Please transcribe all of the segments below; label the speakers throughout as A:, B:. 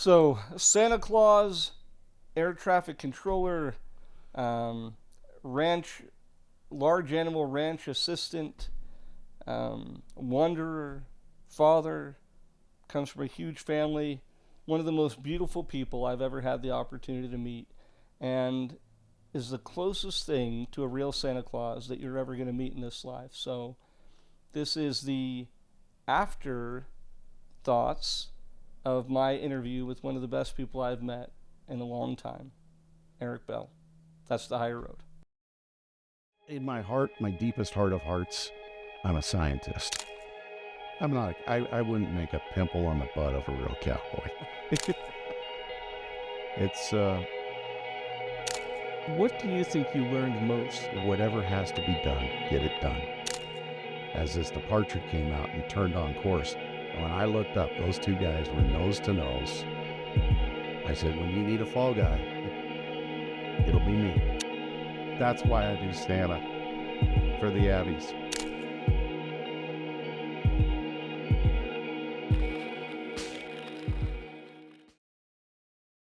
A: So, Santa Claus, air traffic controller, um, ranch, large animal ranch assistant, wanderer, father, comes from a huge family, one of the most beautiful people I've ever had the opportunity to meet, and is the closest thing to a real Santa Claus that you're ever going to meet in this life. So, this is the after thoughts of my interview with one of the best people I've met in a long time, Eric Bell. That's the higher road.
B: In my heart, my deepest heart of hearts, I'm a scientist. I'm not, I wouldn't make a pimple on the butt of a real cowboy. It's
A: What do you think you learned most?
B: whatever has to be done, get it done. As this departure came out and turned on course, and when I looked up, those two guys were nose to nose. I said, when you need a fall guy, it'll be me. That's why I do Santa for the Abbeys.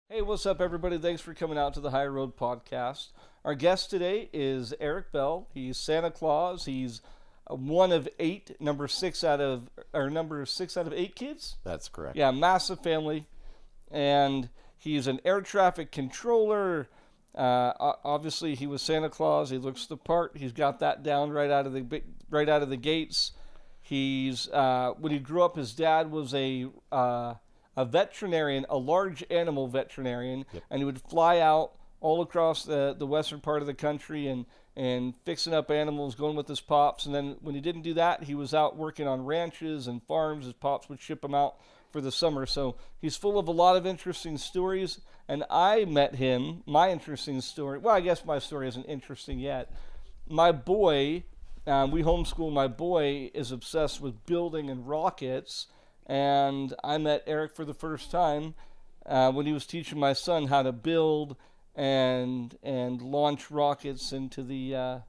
A: Hey, what's up, everybody? Thanks for coming out to the High Road Podcast. Our guest today is Eric Bell. He's Santa Claus. He's one of number six out of 8 kids.
B: That's correct.
A: Yeah, massive family, and he's an air traffic controller. Obviously, he was Santa Claus. He looks the part. He's got that down right out of the gates. He's when he grew up, his dad was a veterinarian, a large animal veterinarian,
B: Yep.
A: and he would fly out all across the western part of the country and fixing up animals, going with his pops. And then when he didn't do that, he was out working on ranches and farms. His pops would ship him out for the summer. So he's full of a lot of interesting stories. And I met him, my interesting story. Well, I guess my story isn't interesting yet. My boy, we homeschool. My boy is obsessed with building and rockets. And I met Eric for the first time when he was teaching my son how to build and launch rockets into the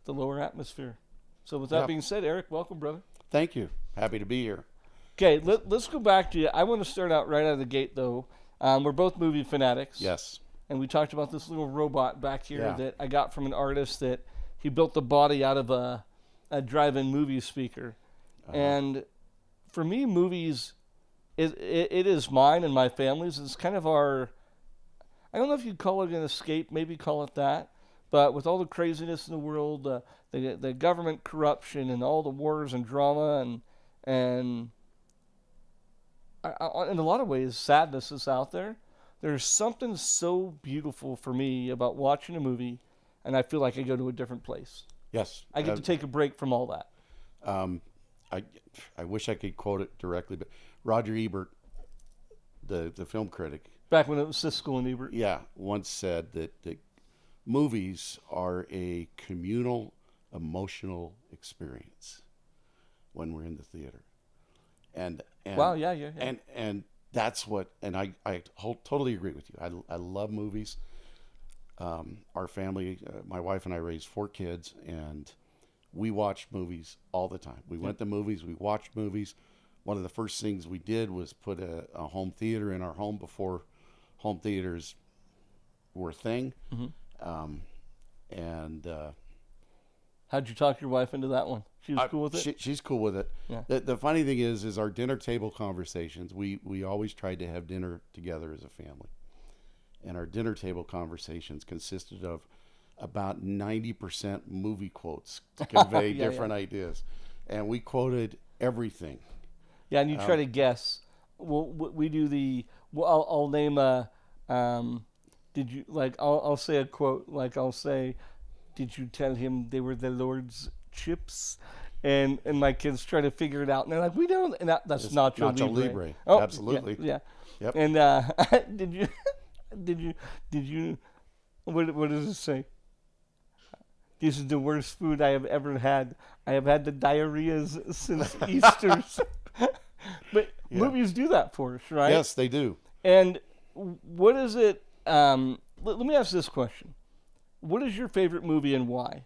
A: lower atmosphere. So with that being said, Eric, welcome, brother.
B: Thank you. Happy to be here.
A: Okay, let's go back to you. I want to start out right out of the gate, though. We're both movie fanatics.
B: Yes.
A: And we talked about this little robot back here
B: Yeah.
A: that I got from an artist that he built the body out of a drive-in movie speaker. And for me, movies, it is mine and my family's. It's kind of our, I don't know if you'd call it an escape, maybe call it that. But with all the craziness in the world, the government corruption and all the wars and drama and in a lot of ways, sadness is out there. There's something so beautiful for me about watching a movie, and I feel like I go to a different place.
B: Yes.
A: I get to take a break from all that.
B: I wish I could quote it directly, but Roger Ebert, the film critic,
A: Back when it was Siskel and Ebert.
B: once said that movies are a communal, emotional experience when we're in the theater. And
A: Wow, yeah.
B: And that's what, and I totally agree with you. I love movies. Our family, my wife and I raised 4 kids, and we watched movies all the time. We went to movies, we watched movies. One of the first things we did was put a home theater in our home before home theaters were a thing.
A: How'd you talk your wife into that one? She was cool with it?
B: She's cool with it.
A: Yeah.
B: The funny thing is our dinner table conversations, we always tried to have dinner together as a family. And our dinner table conversations consisted of about 90% movie quotes to convey different ideas. And we quoted everything.
A: Yeah, and you try to guess. We do I'll name a, did you, like, I'll say a quote, like I'll say, did you tell him they were the Lord's chips? And my kids try to figure it out, and they're like, we don't, and that's Nacho Libre.
B: Oh, absolutely.
A: Yeah.
B: Yep.
A: And did you, what does it say? This is the worst food I have ever had. I have had the diarrheas since Easter. But movies do that for us, right?
B: Yes, they do.
A: And what is it? Let me ask this question. What is your favorite movie and why?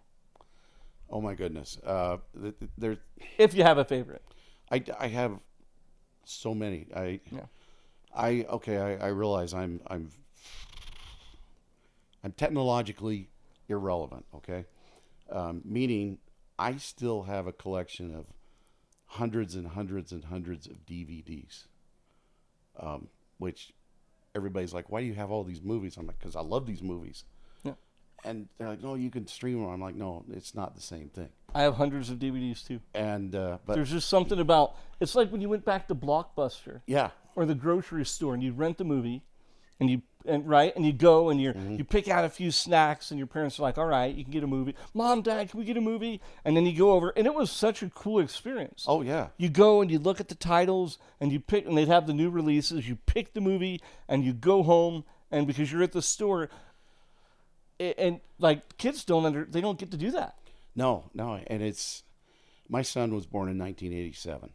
B: Oh, my goodness.
A: If you have a favorite.
B: I have so many. I realize I'm technologically irrelevant. Okay, meaning I still have a collection of hundreds and hundreds and hundreds of DVDs, which everybody's like, "Why do you have all these movies?" I'm like, "Because I love these movies."
A: Yeah.
B: And they're like, "No, you can stream them." I'm like, "No, it's not the same thing."
A: I have hundreds of DVDs too.
B: And but
A: There's just something about it's like when you went back to Blockbuster
B: yeah,
A: or the grocery store and you rent the movie, and you go and you pick out a few snacks and your parents are like, all right, you can get a movie. Mom, Dad, can we get a movie? And then you go over and it was such a cool experience.
B: oh yeah,
A: You go and you look at the titles and you pick, and they'd have the new releases. You pick the movie and you go home, and because you're at the store, and like kids they don't get to do that.
B: no, and it's my son was born in 1987,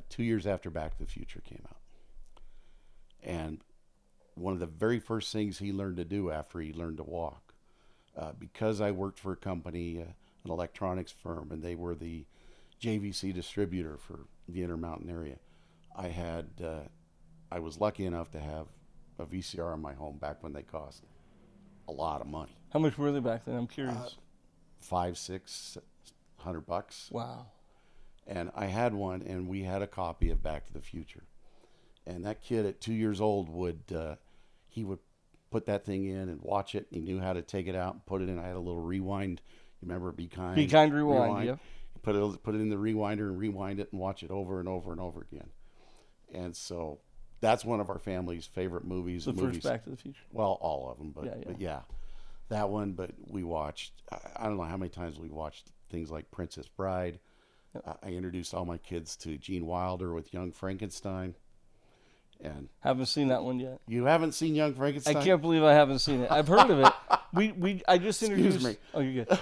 B: 2 years after Back to the Future came out, and one of the very first things he learned to do after he learned to walk, because I worked for a company, an electronics firm, and they were the JVC distributor for the Intermountain area. I was lucky enough to have a VCR in my home back when they cost a lot of money,
A: How much were they back then? I'm curious.
B: $500-600.
A: Wow.
B: And I had one, and we had a copy of Back to the Future. And that kid at 2 years old he would put that thing in and watch it. He knew how to take it out and put it in. I had a little rewind. You remember Be Kind?
A: Be Kind Rewind. Yeah.
B: Put it in the rewinder and rewind it and watch it over and over and over again. And so that's one of our family's favorite movies.
A: The first Back to the Future.
B: Well, all of them, but
A: Yeah.
B: but yeah, that one. But we watched. I don't know how many times we watched things like Princess Bride. I introduced all my kids to Gene Wilder with Young Frankenstein. And
A: Haven't seen that one yet.
B: you haven't seen Young Frankenstein?
A: I can't believe I haven't seen it. I've heard of it. I just introduced.
B: Excuse me.
A: Oh, you're good.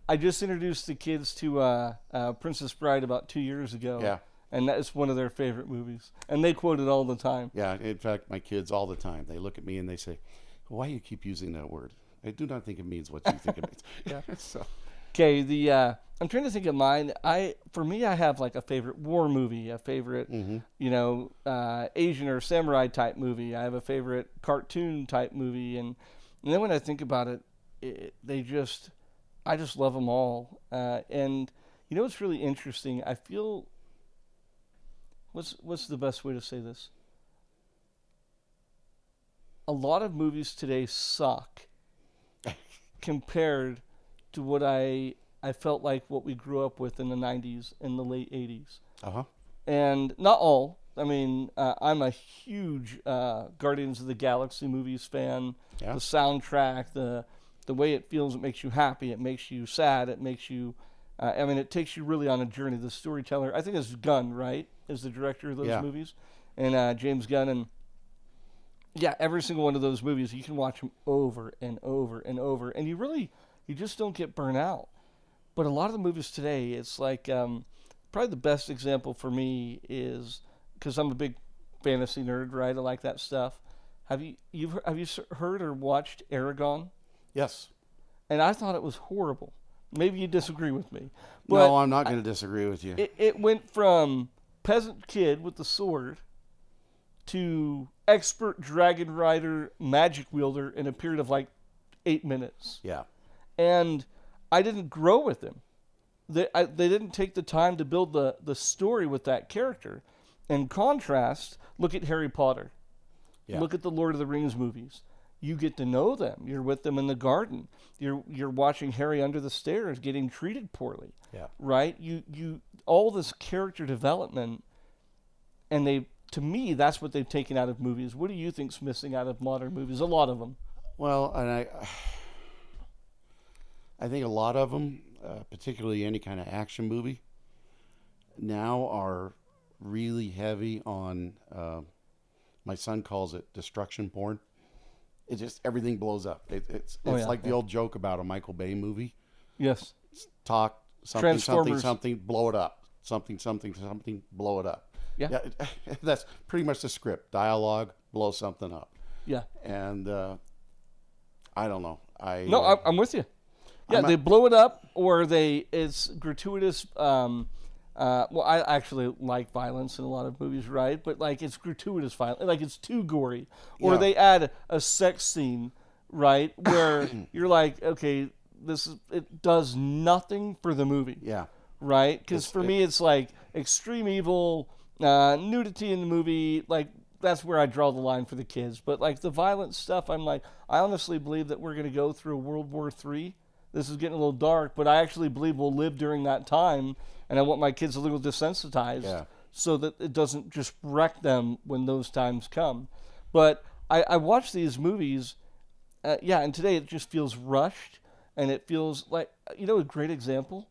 A: I just introduced the kids to Princess Bride about 2 years ago.
B: Yeah.
A: And that is one of their favorite movies, and they quote it all the time.
B: Yeah. In fact, my kids all the time, they look at me and they say, "Why do you keep using that word? I do not think it means what you think it means."
A: Yeah.
B: So
A: Okay, I'm trying to think of mine. For me, I have like a favorite war movie, a favorite, Asian or samurai type movie. I have a favorite cartoon type movie, and then when I think about it, I just love them all. And you know what's really interesting? I feel, what's the best way to say this? A lot of movies today suck compared to what I felt like what we grew up with in the 90s and the late 80s.
B: uh-huh.
A: And not all. I mean, I'm a huge Guardians of the Galaxy movies fan.
B: Yeah.
A: The soundtrack, the way it feels, it makes you happy, it makes you sad, it makes you, it takes you really on a journey. The storyteller, I think it's Gunn, right, is the director of those movies. And James Gunn, and yeah, every single one of those movies, you can watch them over and over and over, and you just don't get burnt out. But a lot of the movies today, it's like, probably the best example for me is, because I'm a big fantasy nerd, right? I like that stuff. Have you heard or watched Aragon?
B: Yes.
A: And I thought it was horrible. Maybe you disagree with me. But
B: No, I'm not going to disagree with you.
A: it went from peasant kid with the sword to expert dragon rider, magic wielder in a period of like 8 minutes.
B: Yeah.
A: And I didn't grow with him. They didn't take the time to build the story with that character. In contrast, look at Harry Potter.
B: Yeah.
A: Look at the Lord of the Rings movies. You get to know them. You're with them in the garden. You're watching Harry under the stairs getting treated poorly.
B: Yeah.
A: Right? You all this character development, and to me, that's what they've taken out of movies. What do you think's missing out of modern movies? A lot of them.
B: Well, and I think a lot of them, particularly any kind of action movie, now are really heavy on, my son calls it destruction porn. It just, everything blows up. It's like the old joke about a Michael Bay movie.
A: Yes.
B: Talk, something,
A: Transformers.
B: something, blow it up. Something, blow it up.
A: Yeah.
B: That's pretty much the script. Dialogue, blow something up.
A: Yeah.
B: And I don't know.
A: I'm with you. Yeah, they blow it up, or it's gratuitous Well, I actually like violence in a lot of movies, right? But like it's gratuitous violence, like it's too gory, or
B: Yeah.
A: they add a sex scene, right, where you're like, okay, it does nothing for the movie,
B: Yeah.
A: right? Because for me, it's like extreme evil, nudity in the movie, like that's where I draw the line for the kids. But like the violent stuff, I'm like, I honestly believe that we're going to go through World War III. This is getting a little dark, but I actually believe we'll live during that time, and I want my kids a little desensitized
B: Yeah.
A: so that it doesn't just wreck them when those times come. But I watch these movies, yeah, and today it just feels rushed, and it feels like, a great example?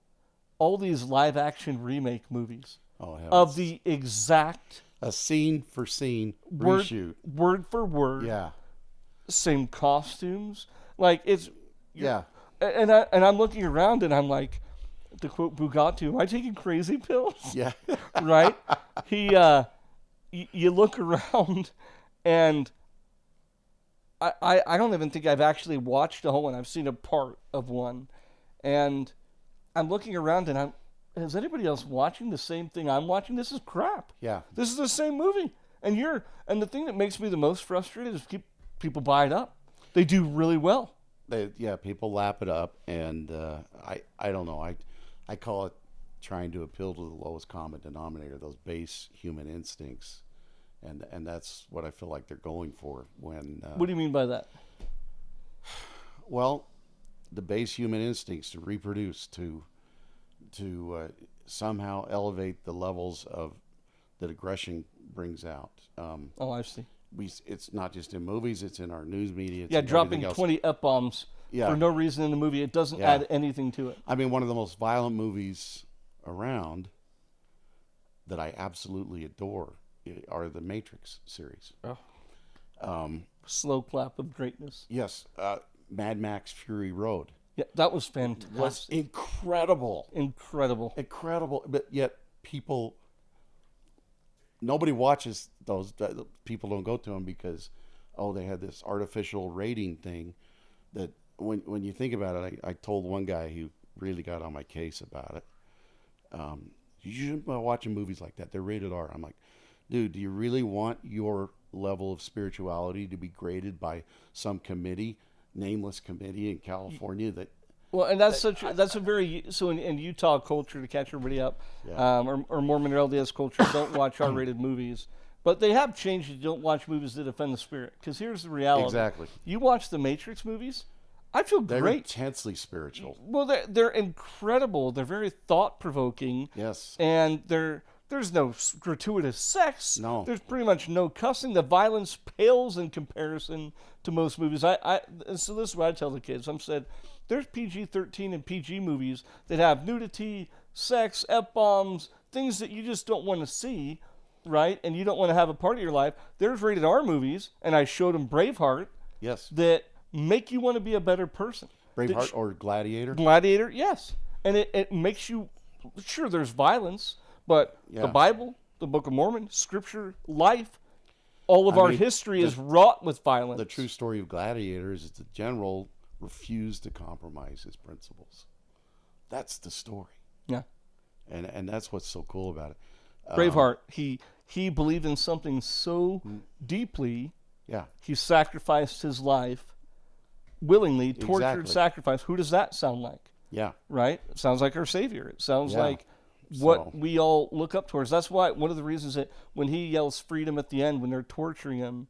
A: All these live action remake movies
B: Oh, heavens.
A: of the exact
B: A scene for scene
A: word,
B: reshoot.
A: word for word,
B: Yeah.
A: same costumes. Like it's
B: Yeah.
A: and I'm looking around and I'm like, to quote Bugatti, am I taking crazy pills?
B: Yeah.
A: Right? You look around and I don't even think I've actually watched a whole one. I've seen a part of one. And I'm looking around and is anybody else watching the same thing I'm watching? This is crap.
B: Yeah.
A: This is the same movie. And the thing that makes me the most frustrated is people buy it up. They do really well.
B: People lap it up, and I don't know. I call it trying to appeal to the lowest common denominator, those base human instincts, and that's what I feel like they're going for when.
A: What do you mean by that?
B: Well, the base human instincts to reproduce, to somehow elevate the levels of that aggression brings out.
A: Oh, I see.
B: It's not just in movies; it's in our news media. It's
A: Yeah,
B: in
A: dropping
B: everything else.
A: 20 F-bombs
B: Yeah.
A: for no reason in the movie. It doesn't
B: Yeah.
A: add anything to it.
B: I mean, one of the most violent movies around that I absolutely adore are the Matrix series.
A: Oh. Slow clap of greatness.
B: Yes, Mad Max Fury Road
A: Yeah, that was fantastic.
B: was incredible.
A: Incredible.
B: But yet nobody watches those. People don't go to them because, they had this artificial rating thing that when you think about it, I told one guy who really got on my case about it. You shouldn't be watching movies like that. They're rated R. I'm like, dude, do you really want your level of spirituality to be graded by some committee, nameless committee in California that?
A: Well, and that's a very so in Utah culture, to catch everybody up,
B: Yeah.
A: or Mormon or LDS culture, don't watch R-rated movies, but they have changed. You don't watch movies that offend the spirit, because here's the reality.
B: Exactly.
A: You watch the Matrix movies, I feel
B: They're
A: great.
B: intensely spiritual.
A: Well, they're incredible. They're very thought provoking.
B: Yes.
A: And there's no gratuitous sex.
B: No.
A: There's pretty much no cussing. The violence pales in comparison to most movies. So this is what I tell the kids. I'm said, there's PG-13 and PG movies that have nudity, sex, F-bombs, things that you just don't want to see, right? And you don't want to have a part of your life. There's rated R movies, and I showed them Braveheart,
B: Yes.
A: that make you want to be a better person.
B: Braveheart or Gladiator.
A: Gladiator, yes. And it makes you, sure, there's violence, but
B: Yeah.
A: the Bible, the Book of Mormon, Scripture, life, all of
B: I
A: our
B: mean,
A: history is wrought with violence.
B: The true story of Gladiator is that the general refused to compromise his principles. That's the story.
A: Yeah.
B: And that's what's so cool about it.
A: Braveheart, he believed in something so deeply,
B: Yeah.
A: he sacrificed his life willingly, tortured,
B: Exactly.
A: sacrificed. Who does that sound like?
B: Yeah.
A: Right? It sounds like our Savior. It sounds
B: Yeah.
A: like what
B: So-
A: we all look up towards. That's why one of the reasons that when he yells freedom at the end, when they're torturing him,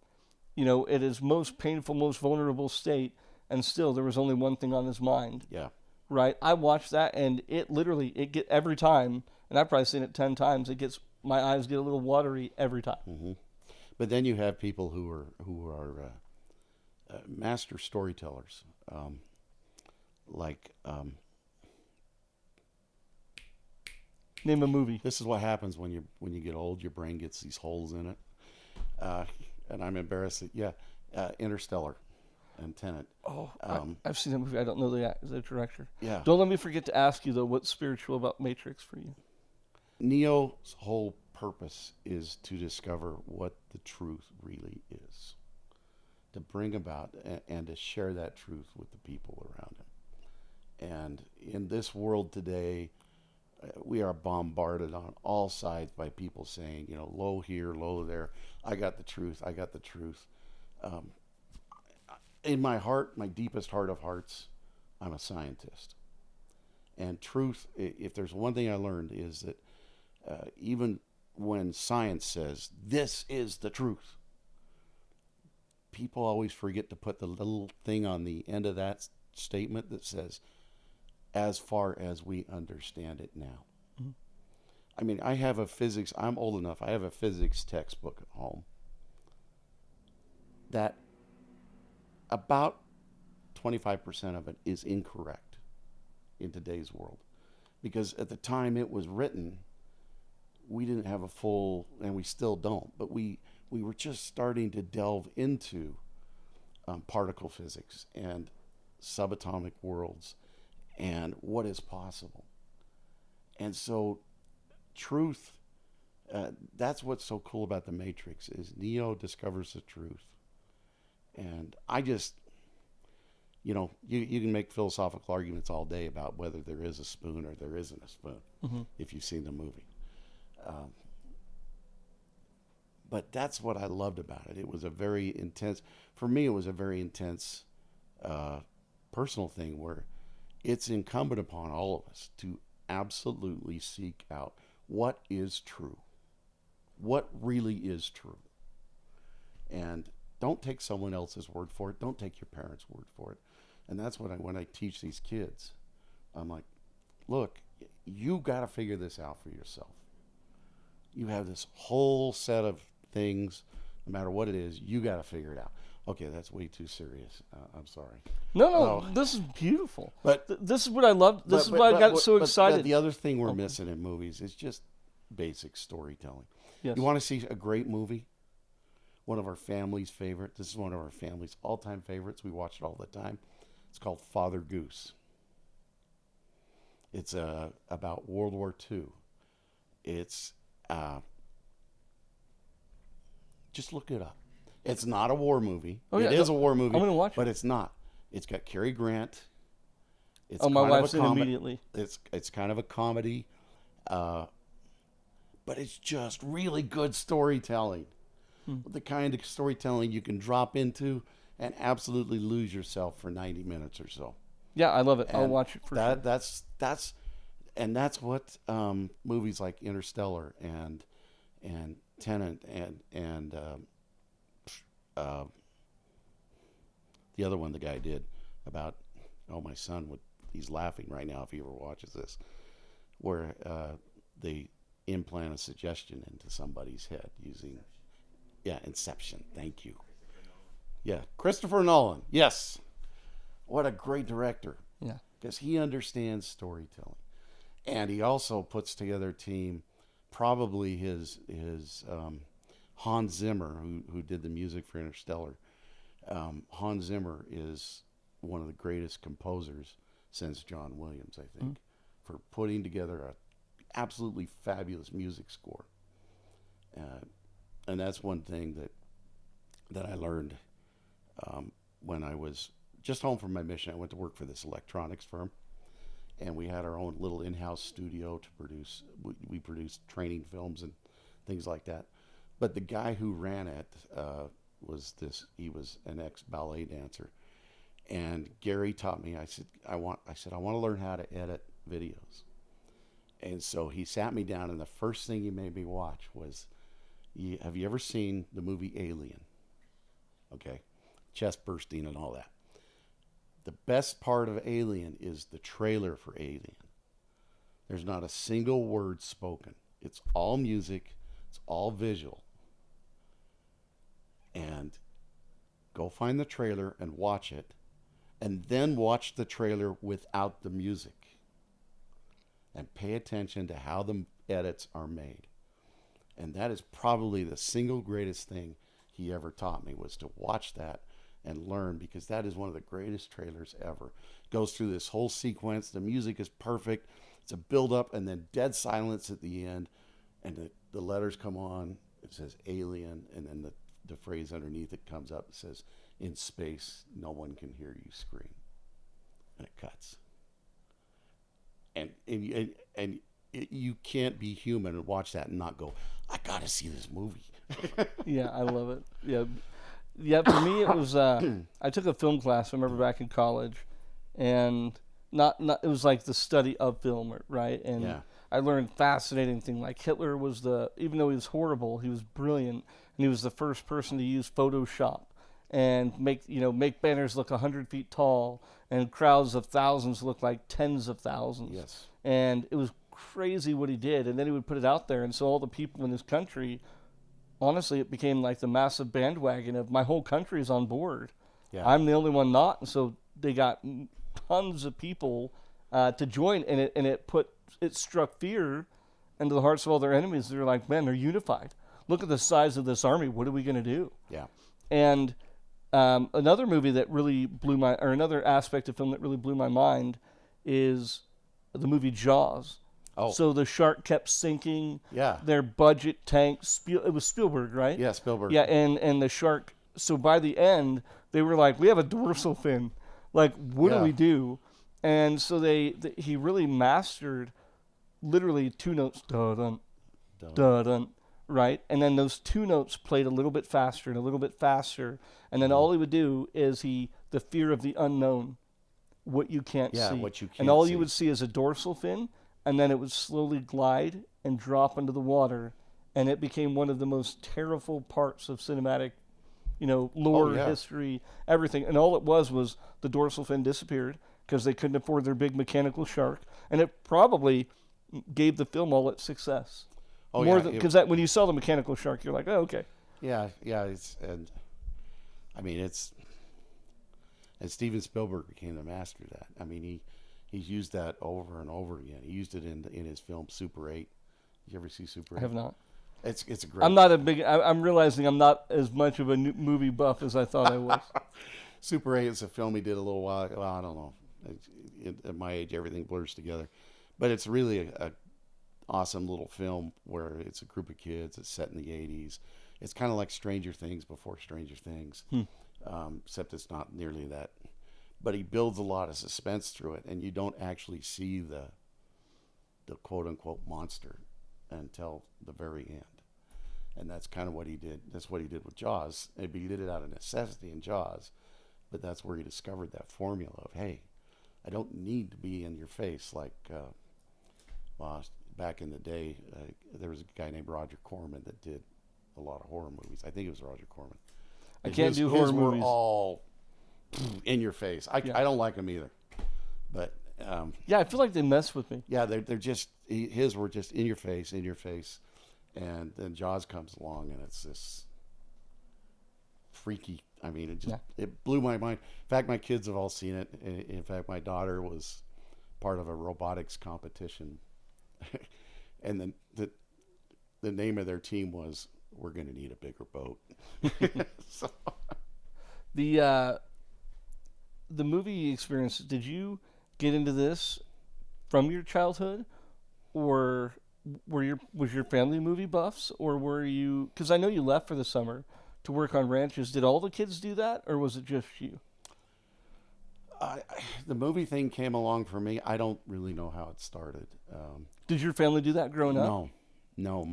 A: at his most painful, most vulnerable state, and still there was only one thing on his mind.
B: Yeah.
A: Right? I watched that, and it get every time, and I've probably seen it 10 times. My eyes get a little watery every time.
B: But then you have people who are master storytellers, like
A: Name a movie.
B: this is what happens when you get old. Your brain gets these holes in it, and I'm embarrassed. Interstellar and Tenet.
A: Oh, I've seen that movie. I don't know the director.
B: Yeah.
A: Don't let me forget to ask you though, what's spiritual about Matrix for you?
B: Neo's whole purpose is to discover what the truth really is, to bring about and to share that truth with the people around him. And in this world today, we are bombarded on all sides by people saying, you know, low here, low there. I got the truth. I got the truth. Um, in my heart, my deepest heart of hearts, I'm a scientist. And truth, if there's one thing I learned, is that even when science says this is the truth, people always forget to put the little thing on the end of that statement that says, as far as we understand it now.
A: Mm-hmm.
B: I mean, I'm old enough, I have a physics textbook at home that about 25% of it is incorrect in today's world. Because at the time it was written, we didn't have a full, and we still don't, but we were just starting to delve into particle physics and subatomic worlds and what is possible. And so truth, that's what's so cool about the Matrix, is Neo discovers the truth. And I just, you know, you can make philosophical arguments all day about whether there is a spoon or there isn't a spoon,
A: Mm-hmm.
B: if you've seen the movie. But that's what I loved about it. It was a very intense, for me, it was a very intense personal thing where it's incumbent upon all of us to absolutely seek out what is true, what really is true. And don't take someone else's word for it. Don't take your parents' word for it. And that's what when I teach these kids, I'm like, look, you got to figure this out for yourself. You have this whole set of things, no matter what it is, you got to figure it out. Okay, that's way too serious. I'm sorry.
A: No, this is beautiful.
B: But
A: this is what I love. This is why I got so excited.
B: But the other thing we're missing in movies is just basic storytelling.
A: Yes.
B: You want to see a great movie? One of our family's favorite. This is one of our family's all-time favorites. We watch it all the time. It's called Father Goose. It's about World War II. It's just look it up. It's not a war movie.
A: Oh, yeah.
B: It is a war movie.
A: I'm gonna watch it.
B: But it's not. It's got Cary Grant. It's
A: my
B: kind of
A: wife's
B: a
A: in immediately.
B: It's kind of a comedy, but it's just really good storytelling. The kind of storytelling you can drop into and absolutely lose yourself for 90 minutes or so.
A: Yeah, I love it. I'll
B: And
A: watch it for sure.
B: That's what movies like Interstellar and Tenet and the other one the guy did about, my son he's laughing right now if he ever watches this, where they implant a suggestion into somebody's head using Inception. Thank you. Yeah, Christopher Nolan. Yes. What a great director.
A: Yeah.
B: Because he understands storytelling. And he also puts together a team, probably his Hans Zimmer, who did the music for Interstellar. Hans Zimmer is one of the greatest composers since John Williams, I think, for putting together an absolutely fabulous music score. And that's one thing that I learned when I was just home from my mission. I went to work for this electronics firm, and we had our own little in-house studio to produce. We produced training films and things like that. But the guy who ran it he was an ex-ballet dancer. And Gary taught me, I said, I want to learn how to edit videos. And so he sat me down, and the first thing he made me watch was, have you ever seen the movie Alien? Okay. Chest bursting and all that. The best part of Alien is the trailer for Alien. There's not a single word spoken. It's all music. It's all visual. And go find the trailer and watch it. And then watch the trailer without the music. And pay attention to how the edits are made. And that is probably the single greatest thing he ever taught me, was to watch that and learn, because that is one of the greatest trailers ever. Goes through this whole sequence. The music is perfect. It's a build up and then dead silence at the end. And the letters come on. It says Alien. And then the phrase underneath it comes up. It says, in space, no one can hear you scream. And it cuts. And you can't be human and watch that and not go, I gotta see this movie.
A: Yeah, I love it. Yeah, yeah. For me, it was. I took a film class. I remember back in college, and not. It was like the study of film, right? And
B: Yeah.
A: I learned fascinating thing. Like Hitler was even though he was horrible, he was brilliant, and he was the first person to use Photoshop and make banners look 100 feet tall, and crowds of thousands look like tens of thousands.
B: Yes.
A: And it was crazy what he did. And then he would put it out there, and so all the people in his country, honestly, it became like the massive bandwagon of my whole country is on board.
B: Yeah.
A: I'm the only one not, and so they got tons of people to join, and it struck fear into the hearts of all their enemies. They're like, man, they're unified. Look at the size of this army. What are we going to do?
B: Yeah.
A: And another movie that really another aspect of film that really blew my mind is the movie Jaws.
B: Oh.
A: So the shark kept sinking.
B: Yeah.
A: Their budget tanked. It was Spielberg, right?
B: Yeah, Spielberg.
A: Yeah, and the shark. So by the end, they were like, we have a dorsal fin. Like, what do
B: Yeah.
A: we do? And so he really mastered literally two notes, da-dun, da-dun, right? And then those two notes played a little bit faster and a little bit faster. And then all he would do is the fear of the unknown, what you can't
B: Yeah,
A: see.
B: what you can't
A: and all
B: see.
A: you would see is a dorsal fin, and then it would slowly glide and drop into the water. And it became one of the most terrible parts of cinematic, lore,
B: yeah.
A: history, everything. And all it was the dorsal fin disappeared because they couldn't afford their big mechanical shark. And it probably gave the film all its success.
B: Oh,
A: More
B: yeah.
A: than because when you saw the mechanical shark, you're like, oh, okay.
B: Yeah, and Steven Spielberg became the master of that. I mean, he's used that over and over again. He used it in his film Super 8. Did you ever see Super 8?
A: I have not.
B: It's a great.
A: I'm not a big. I'm realizing I'm not as much of a movie buff as I thought I was.
B: Super 8 is a film he did a little while. Well, I don't know. At my age, everything blurs together, but it's really a awesome little film where it's a group of kids. It's set in the 80s. It's kind of like Stranger Things before Stranger Things, except it's not nearly that. But he builds a lot of suspense through it, and you don't actually see the quote unquote monster until the very end. And that's kind of what he did. That's what he did with Jaws. Maybe he did it out of necessity in Jaws, but that's where he discovered that formula of, hey, I don't need to be in your face like, back in the day, there was a guy named Roger Corman that did a lot of horror movies. I think it was Roger Corman.
A: I can't do horror
B: his
A: movies.
B: Were all in your face. I don't like them either. But
A: Yeah, I feel like they mess with me.
B: yeah, they're just his were just in your face, and then Jaws comes along and it's this freaky. I mean, it blew my mind. In fact, my kids have all seen it. In fact, my daughter was part of a robotics competition, and then the name of their team was "We're going to need a bigger boat." So,
A: The movie experience. Did you get into this from your childhood, or was your family movie buffs, or were you? Because I know you left for the summer to work on ranches. Did all the kids do that, or was it just you?
B: the movie thing came along for me. I don't really know how it started.
A: Did your family do that growing up?
B: No.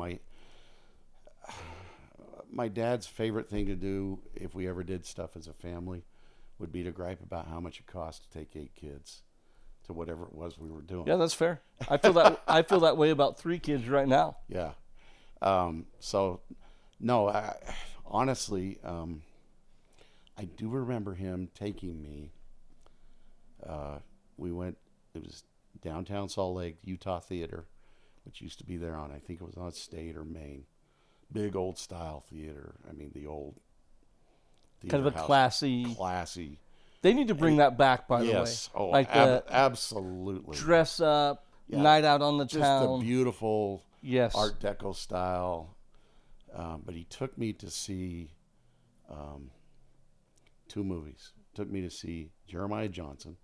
B: My dad's favorite thing to do if we ever did stuff as a family would be to gripe about how much it cost to take 8 kids to whatever it was we were doing.
A: Yeah, that's fair. I feel that I feel that way about 3 kids right now.
B: Yeah. So, no, honestly, I do remember him taking me. We went, it was downtown Salt Lake, Utah Theater, which used to be there on, I think it was on State or Main. Big old style theater. I mean, the old theater
A: Kind of a
B: house.
A: classy. They need to bring that back, by the way.
B: Yes. Oh,
A: like
B: absolutely.
A: dress up,
B: Yeah.
A: night out on the
B: Just
A: town.
B: the beautiful
A: Yes.
B: Art Deco style. But he took me to see 2 movies. Took me to see Jeremiah Johnson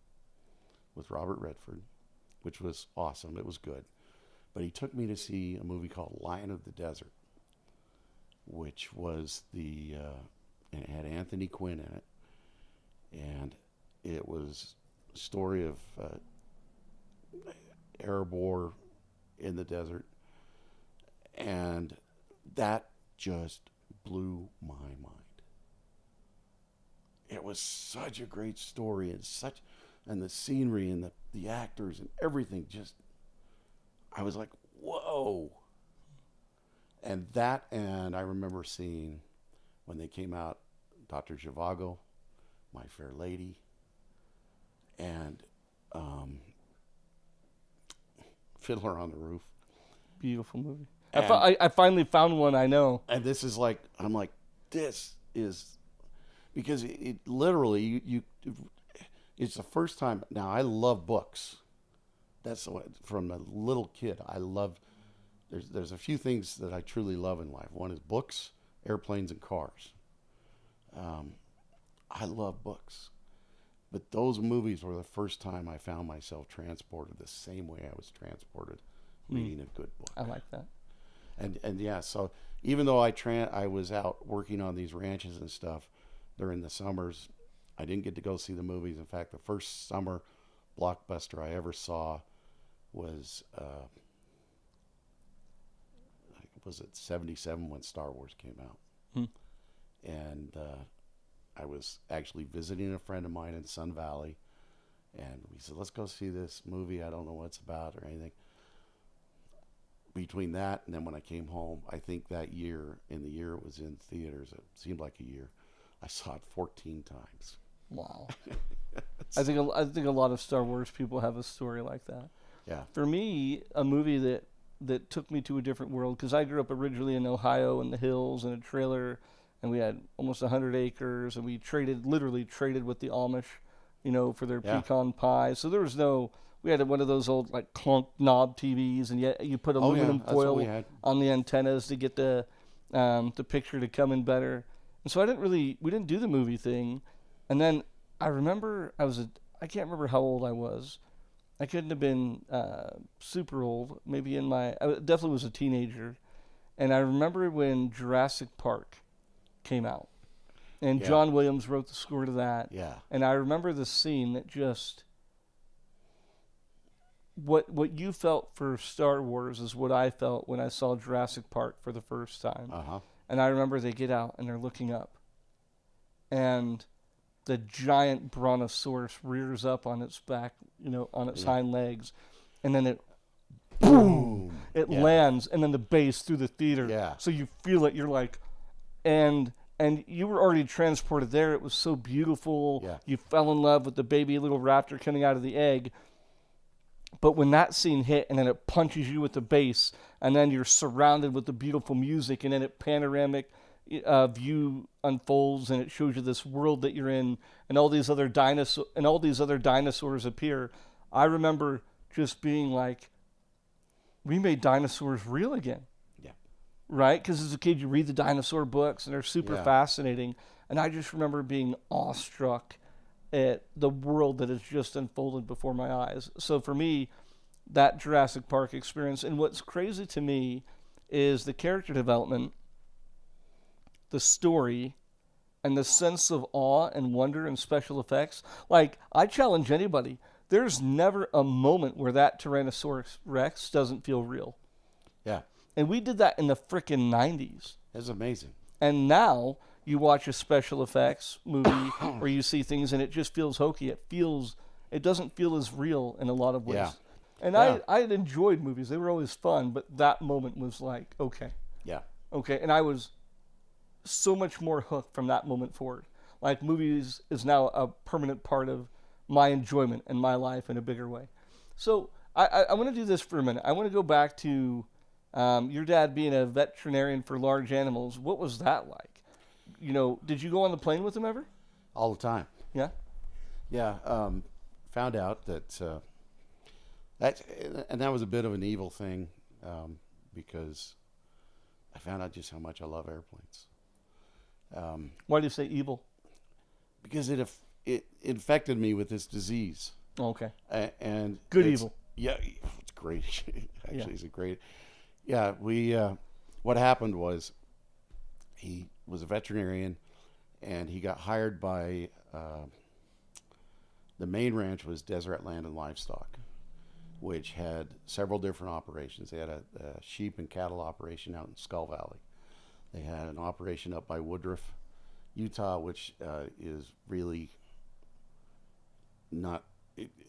B: with Robert Redford, which was awesome. It was good. But he took me to see a movie called Lion of the Desert, which was and it had Anthony Quinn in it. And it was a story of Arab War in the desert, and that just blew my mind. It was such a great story, and the scenery and the actors and everything, just, I was like, whoa. And I remember seeing when they came out, Dr. Zhivago, My Fair Lady, and Fiddler on the Roof.
A: Beautiful movie.
B: And,
A: I finally found one I know.
B: and this is like, I'm like, this is, because it literally, it's the first time. Now, I love books. That's from a little kid. I love, there's a few things that I truly love in life. One is books, airplanes, and cars. I love books. But those movies were the first time I found myself transported the same way I was transported reading a good book.
A: I like that.
B: And yeah, so even though I was out working on these ranches and stuff during the summers, I didn't get to go see the movies. In fact, the first summer blockbuster I ever saw was it 77 when Star Wars came out. And I was actually visiting a friend of mine in Sun Valley, and we said, let's go see this movie. I don't know what it's about or anything. Between that and then when I came home, I think that year, in the year it was in theaters, it seemed like a year, I saw it 14 times.
A: Wow. I think a lot of Star Wars people have a story like that.
B: Yeah.
A: For me, a movie that took me to a different world, because I grew up originally in Ohio in the hills in a trailer, and we had almost 100 acres, and we literally traded with the Amish, for their pecan pie. So there was we had one of those old like clunk knob TVs, and yet you put aluminum foil on the antennas to get the picture to come in better. And so we didn't do the movie thing. And then I remember I can't remember how old I was. I couldn't have been super old. Maybe I definitely was a teenager. And I remember when Jurassic Park came out, and John Williams wrote the score to that.
B: Yeah.
A: And I remember the scene that just, what you felt for Star Wars is what I felt when I saw Jurassic Park for the first time.
B: Uh-huh.
A: And I remember they get out and they're looking up, and the giant brontosaurus rears up on its back, on its hind legs, and then it lands, and then the bass through the theater.
B: Yeah.
A: So you feel it. You're like, and you were already transported there. It was so beautiful.
B: Yeah.
A: You fell in love with the baby little raptor coming out of the egg. But when that scene hit, and then it punches you with the bass, and then you're surrounded with the beautiful music, and then it panoramic view unfolds, and it shows you this world that you're in, and all these other dinosaurs appear. I remember just being like, we made dinosaurs real again.
B: Yeah.
A: Right? Because as a kid, you read the dinosaur books, and they're super fascinating. And I just remember being awestruck at the world that has just unfolded before my eyes. So for me, that Jurassic Park experience, and what's crazy to me is the character development, the story, and the sense of awe and wonder and special effects. Like, I challenge anybody, there's never a moment where that Tyrannosaurus Rex doesn't feel real.
B: Yeah.
A: And we did that in the frickin' 90s.
B: It's amazing.
A: And now you watch a special effects movie where you see things and it just feels hokey. It doesn't feel as real in a lot of ways.
B: Yeah.
A: And I had enjoyed movies. They were always fun, but that moment was like, okay.
B: Yeah.
A: Okay. And I was so much more hooked from that moment forward. Like, movies is now a permanent part of my enjoyment in my life in a bigger way. So I want to do this for a minute. I want to go back to your dad being a veterinarian for large animals. What was that like? Did you go on the plane with him ever?
B: All the time.
A: Yeah?
B: Yeah. Found out that that was a bit of an evil thing, because I found out just how much I love airplanes.
A: Why do you say evil?
B: Because it infected me with this disease.
A: Oh, okay.
B: And
A: good evil.
B: Yeah, it's great. Actually, it's a great. Yeah, what happened was, he was a veterinarian, and he got hired by the main ranch was Deseret Land and Livestock, which had several different operations. They had a sheep and cattle operation out in Skull Valley. They had an operation up by Woodruff, Utah, which is really not,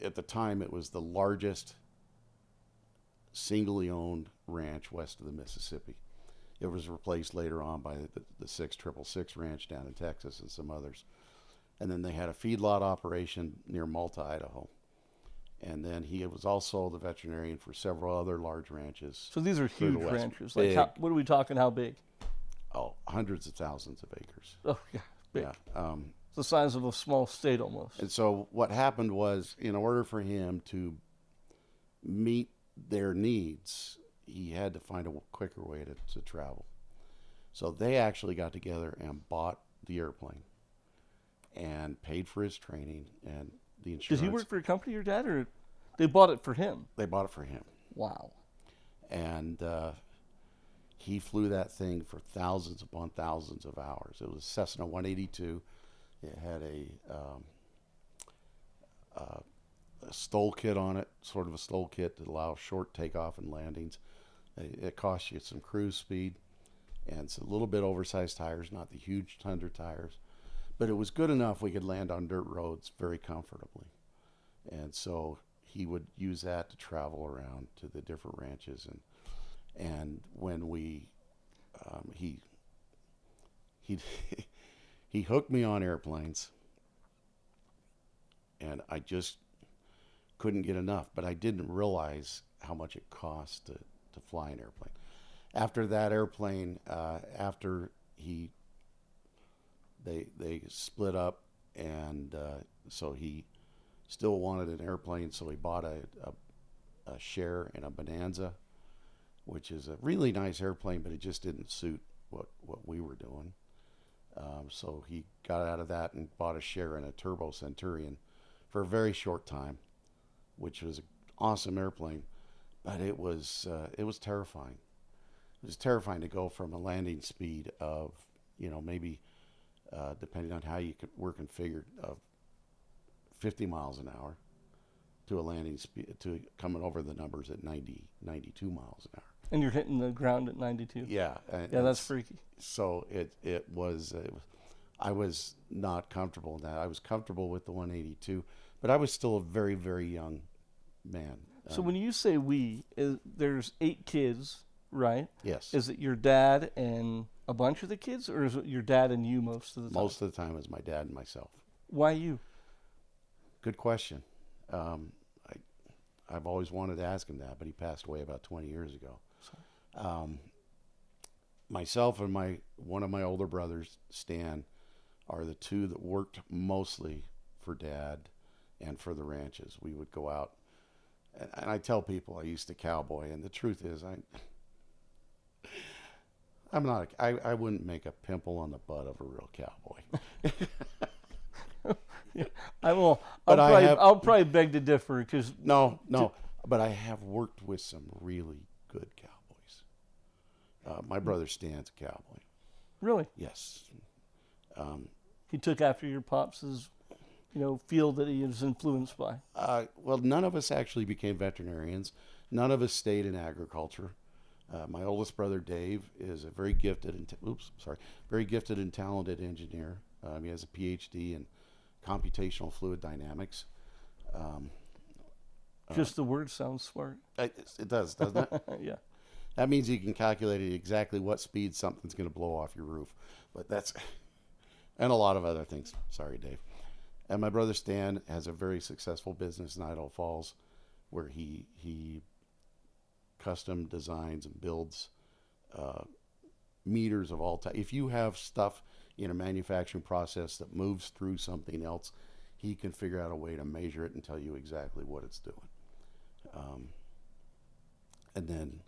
B: at the time, it was the largest singly owned ranch west of the Mississippi. It was replaced later on by the 6666 ranch down in Texas and some others. And then they had a feedlot operation near Malta, Idaho. And then he was also the veterinarian for several other large ranches.
A: So these are
B: through the
A: huge
B: West.
A: ranches.
B: Big.
A: Like, what are we talking? How big?
B: Oh, hundreds of thousands of acres.
A: Oh, yeah, big.
B: Yeah.
A: It's the size of a small state almost.
B: And so what happened was, in order for him to meet their needs, he had to find a quicker way to travel. So they actually got together and bought the airplane and paid for his training and the insurance.
A: Did he work for a company, your dad, or they bought it for him?
B: They bought it for him.
A: Wow.
B: And he flew that thing for thousands upon thousands of hours. It was Cessna 182. It had a STOL kit on it, sort of a STOL kit to allow short takeoff and landings. It cost you some cruise speed and it's a little bit oversized tires, not the huge Tundra tires, but it was good enough we could land on dirt roads very comfortably. And so he would use that to travel around to the different ranches. And when we, he hooked me on airplanes, and I just couldn't get enough. But I didn't realize how much it cost to fly an airplane. After that airplane, after they split up, and so he still wanted an airplane, so he bought a Cher and a Bonanza, which is a really nice airplane, but it just didn't suit what we were doing. So he got out of that and bought a Cher and a Turbo Centurion for a very short time, which was an awesome airplane, but it was terrifying. It was terrifying to go from a landing speed of, maybe depending on how were configured, of 50 miles an hour to a landing speed, to coming over the numbers at 92 miles an hour.
A: And you're hitting the ground at 92.
B: Yeah.
A: Yeah, that's freaky.
B: So I was not comfortable in that. I was comfortable with the 182, but I was still a very, very young man.
A: So when you say there's 8 kids, right?
B: Yes.
A: Is it your dad and a bunch of the kids, or is it your dad and you most of the time?
B: Most of the time it was my dad and myself.
A: Why you?
B: Good question. I've always wanted to ask him that, but he passed away about 20 years ago. Myself and one of my older brothers, Stan, are the two that worked mostly for Dad and for the ranches. We would go out, and I tell people I used to cowboy, and the truth is I'm not. I wouldn't make a pimple on the butt of a real cowboy.
A: Yeah, I will. I'll probably beg to differ because
B: no. But I have worked with some really good cowboys. My brother Stan's a cowboy.
A: Really?
B: Yes.
A: He took after your pops' field that he was influenced by.
B: Well, none of us actually became veterinarians. None of us stayed in agriculture. My oldest brother Dave is a very gifted and talented engineer. He has a PhD in computational fluid dynamics.
A: Just the word sounds smart.
B: It does, doesn't it?
A: Yeah.
B: That means you can calculate exactly what speed something's going to blow off your roof. But and a lot of other things. Sorry, Dave. And my brother Stan has a very successful business in Idaho Falls, where he custom designs and builds meters of all types. If you have stuff in a manufacturing process that moves through something else, he can figure out a way to measure it and tell you exactly what it's doing. And then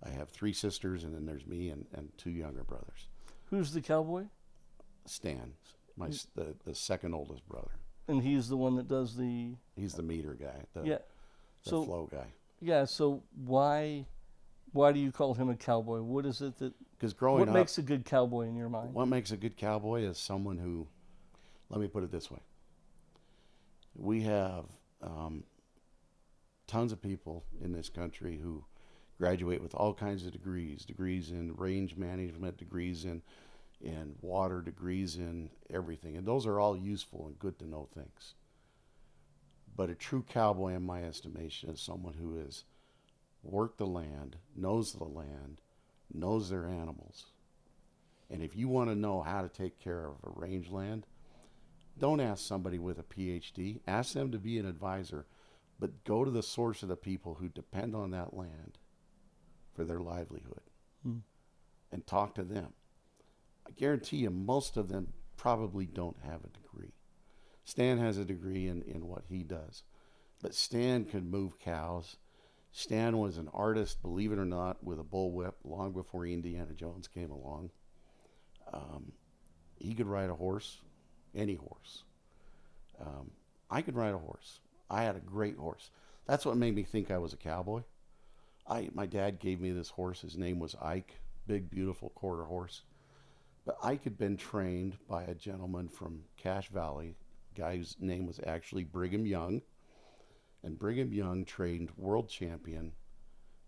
B: I have 3 sisters, and then there's me and 2 younger brothers.
A: Who's the cowboy?
B: Stan, the second oldest brother.
A: And he's the one that does
B: He's the meter guy, the flow guy.
A: Yeah, so why do you call him a cowboy? What is it that...
B: Because growing up...
A: What makes a good cowboy in your mind?
B: What makes a good cowboy is someone who... Let me put it this way. We have tons of people in this country who graduate with all kinds of degrees in range management, degrees in water, degrees in everything. And those are all useful and good to know things. But a true cowboy, in my estimation, is someone who has worked the land, knows their animals. And if you want to know how to take care of a rangeland, don't ask somebody with a PhD. Ask them to be an advisor, but go to the source of the people who depend on that land for their livelihood and talk to them. I guarantee you most of them probably don't have a degree. Stan has a degree in what he does, but Stan could move cows. Stan was an artist, believe it or not, with a bullwhip long before Indiana Jones came along. He could ride a horse, any horse. I could ride a horse. I had a great horse. That's what made me think I was a cowboy. My dad gave me this horse. His name was Ike, big, beautiful quarter horse. But Ike had been trained by a gentleman from Cache Valley, a guy whose name was actually Brigham Young. And Brigham Young trained world champion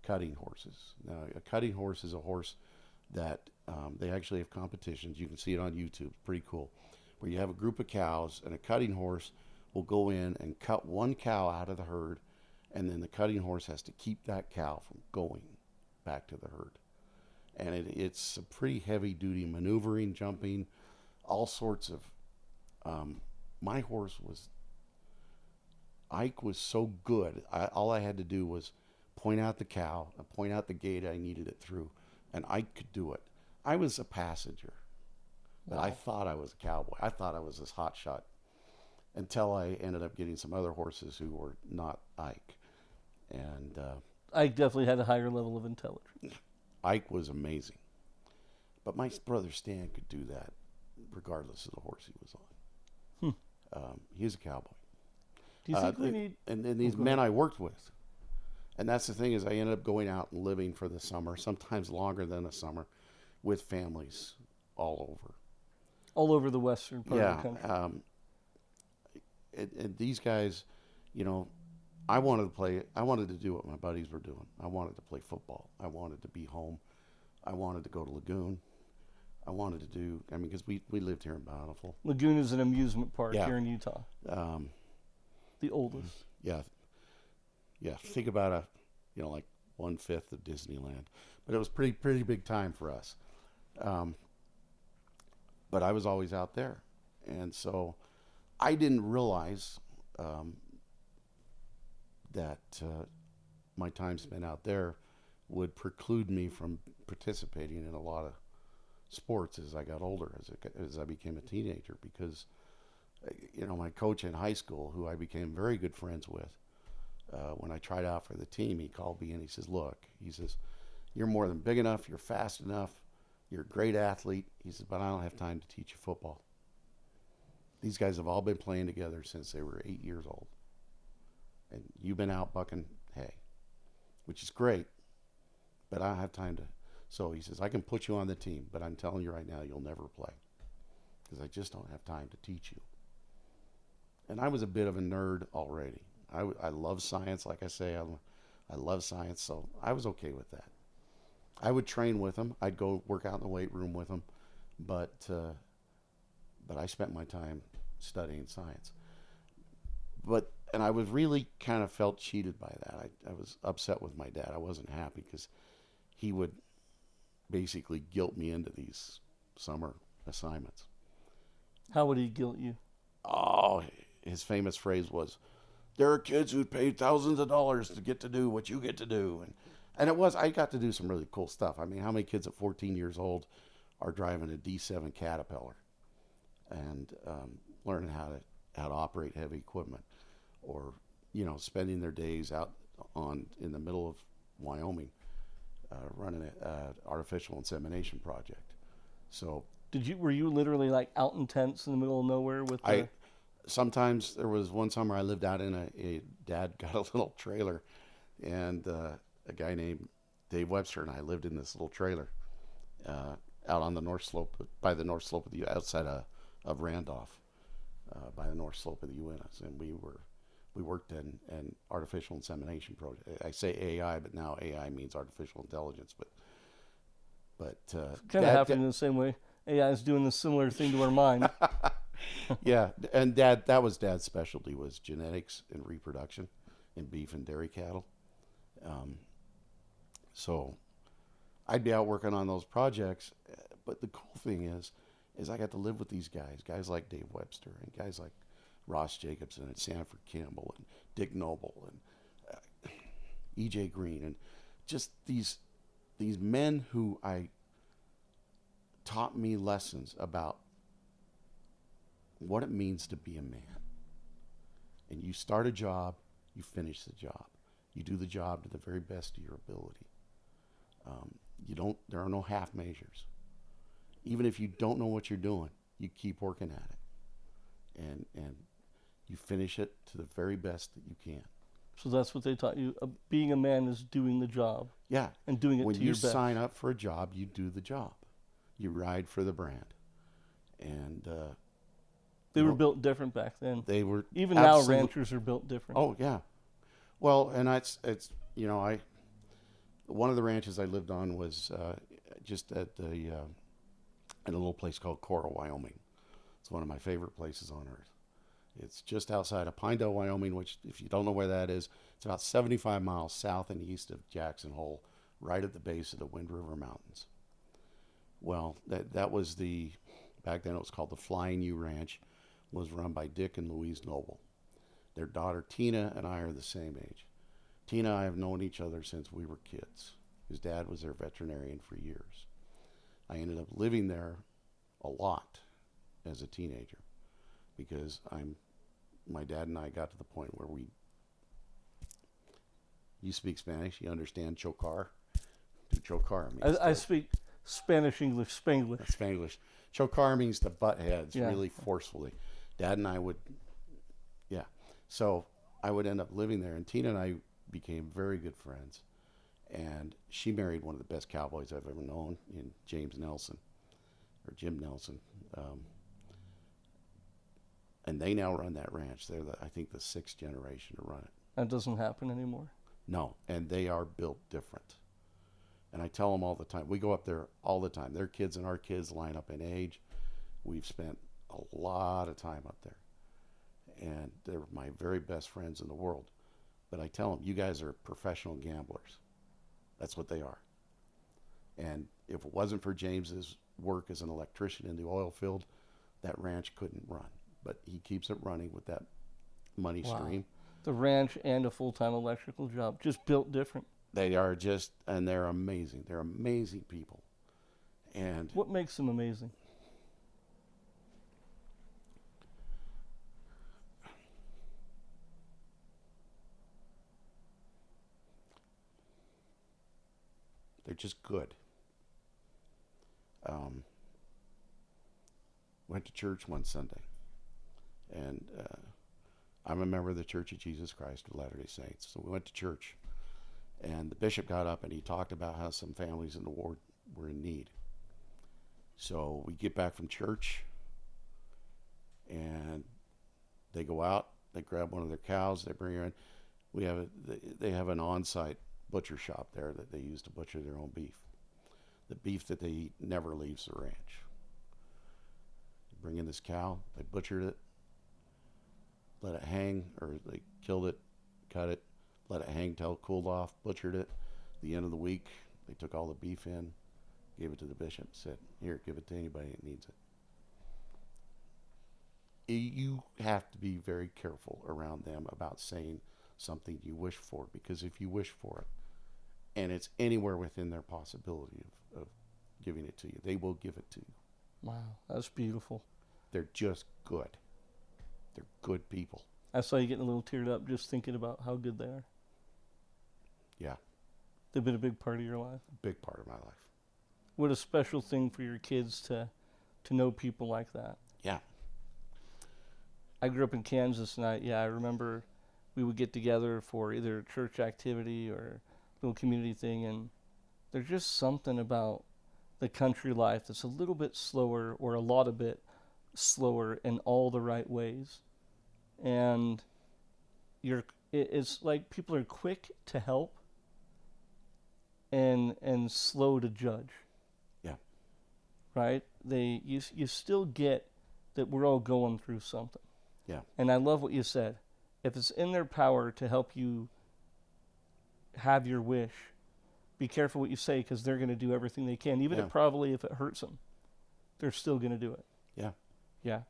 B: cutting horses. Now, a cutting horse is a horse that they actually have competitions. You can see it on YouTube. It's pretty cool. Where you have a group of cows, and a cutting horse will go in and cut one cow out of the herd, and then the cutting horse has to keep that cow from going back to the herd. And it's a pretty heavy-duty maneuvering, jumping, all sorts of... my horse was... Ike was so good. All I had to do was point out the cow, and point out the gate I needed it through, and Ike could do it. I was a passenger, but I thought I was a cowboy. I thought I was this hot shot until I ended up getting some other horses who were not Ike. And
A: Ike definitely had a higher level of intelligence.
B: Ike was amazing. But my brother Stan could do that regardless of the horse he was on. He was a cowboy.
A: Do you think we need...
B: And these men I worked with. And that's the thing is I ended up going out and living for the summer, sometimes longer than a summer, with families all over.
A: All over the western part of the country.
B: And these guys, I wanted to do what my buddies were doing. I wanted to play football. I wanted to be home. I wanted to go to Lagoon. I wanted to do, because we lived here in Bountiful.
A: Lagoon is an amusement park here in Utah. The oldest.
B: Yeah. Think about like 1/5 of Disneyland. But it was pretty big time for us. But I was always out there. And so I didn't realize that my time spent out there would preclude me from participating in a lot of sports as I got older, as I became a teenager, because my coach in high school, who I became very good friends with, when I tried out for the team, he called me and he says, look, he says, you're more than big enough, you're fast enough, you're a great athlete. He says, but I don't have time to teach you football. These guys have all been playing together since they were 8 years old. And you've been out bucking hay, which is great, but I don't have time to. So he says, I can put you on the team, but I'm telling you right now, you'll never play because I just don't have time to teach you. And I was a bit of a nerd already. I love science. Like I say, I love science, so I was okay with that. I would train with them. I'd go work out in the weight room with them, but I spent my time studying science. And I was really kind of felt cheated by that. I was upset with my dad. I wasn't happy because he would basically guilt me into these summer assignments.
A: How would he guilt you?
B: Oh, his famous phrase was, there are kids who paid thousands of dollars to get to do what you get to do. And I got to do some really cool stuff. How many kids at 14 years old are driving a D7 Caterpillar and learning how to operate heavy equipment, or spending their days out in the middle of Wyoming running an artificial insemination project. So
A: were you literally like out in tents in the middle of nowhere with
B: sometimes there was one summer I lived out in a dad got a little trailer, and a guy named Dave Webster and I lived in this little trailer out on the north slope, by the north slope of outside of Randolph, by the north slope of the Uintas, and we worked in an artificial insemination project. I say AI, but now AI means artificial intelligence. But
A: Kind of happening in the same way. AI is doing a similar thing to our mind.
B: yeah, and that was Dad's specialty, was genetics and reproduction in beef and dairy cattle. So I'd be out working on those projects, but the cool thing is I got to live with these guys like Dave Webster and guys like Ross Jacobson and Sanford Campbell and Dick Noble and E.J. Green, and just these men who I taught me lessons about what it means to be a man. And you start a job, you finish the job. You do the job to the very best of your ability. There are no half measures. Even if you don't know what you're doing, you keep working at it. And you finish it to the very best that you can.
A: So that's what they taught you. Being a man is doing the job.
B: Yeah.
A: And doing it
B: when
A: to your
B: you
A: best.
B: sign up for a job, you do the job. You ride for the brand. And
A: they were built different back then.
B: they were
A: Even now, ranchers are built different.
B: Oh yeah. Well, and it's one of the ranches I lived on was just at in a little place called Coral, Wyoming. It's one of my favorite places on earth. It's just outside of Pinedale, Wyoming, which, if you don't know where that is, it's about 75 miles south and east of Jackson Hole, right at the base of the Wind River Mountains. Well, that was back then it was called the Flying U Ranch, was run by Dick and Louise Noble. Their daughter Tina and I are the same age. Tina and I have known each other since we were kids. His dad was their veterinarian for years. I ended up living there a lot as a teenager because my dad and I got to the point where you speak Spanish, you understand chocar? Chocar means
A: I speak Spanish, English, Spanglish.
B: Spanglish. Chocar means to butt heads really forcefully. Dad and I would, So I would end up living there, and Tina and I became very good friends. And she married one of the best cowboys I've ever known, in James Nelson, or Jim Nelson. And they now run that ranch. They're, I think, the 6th generation to run it.
A: That doesn't happen anymore.
B: No, and they are built different. And I tell them all the time, we go up there all the time. Their kids and our kids line up in age. We've spent a lot of time up there. And they're my very best friends in the world. But I tell them, you guys are professional gamblers. That's what they are. And if it wasn't for James's work as an electrician in the oil field, that ranch couldn't run. But he keeps it running with that money stream.
A: The ranch and a full-time electrical job, just built different.
B: They are and they're amazing. They're amazing people. And
A: what makes them amazing?
B: they're just good. Went to church one Sunday, and I'm a member of the Church of Jesus Christ of Latter-day Saints. So we went to church, and the bishop got up and he talked about how some families in the ward were in need. So we get back from church, and they go out, they grab one of their cows, they bring her in. They have an on-site butcher shop there that they use to butcher their own beef. The beef that they eat never leaves the ranch. They bring in this cow, they butchered it, let it hang, or they killed it, cut it, let it hang till it cooled off, butchered it. At the end of the week, they took all the beef in, gave it to the bishop, said, "Here, give it to anybody that needs it." You have to be very careful around them about saying something you wish for, because if you wish for it, and it's anywhere within their possibility of giving it to you, they will give it to you.
A: Wow, that's beautiful.
B: They're just good. They're good people.
A: I saw you getting a little teared up just thinking about how good they are.
B: Yeah.
A: They've been a big part of your life.
B: Big part of my life.
A: What a special thing for your kids to know people like that.
B: Yeah.
A: I grew up in Kansas, and I remember we would get together for either a church activity or a little community thing, and there's just something about the country life that's a little bit slower, or a lot of bit slower in all the right ways. And it's like people are quick to help and slow to judge.
B: Yeah.
A: Right? You still get that we're all going through something.
B: Yeah.
A: And I love what you said. If it's in their power to help you have your wish, be careful what you say, because they're going to do everything they can, even
B: Yeah.
A: if probably if it hurts them, they're still going to do it.
B: Yeah.
A: Yeah.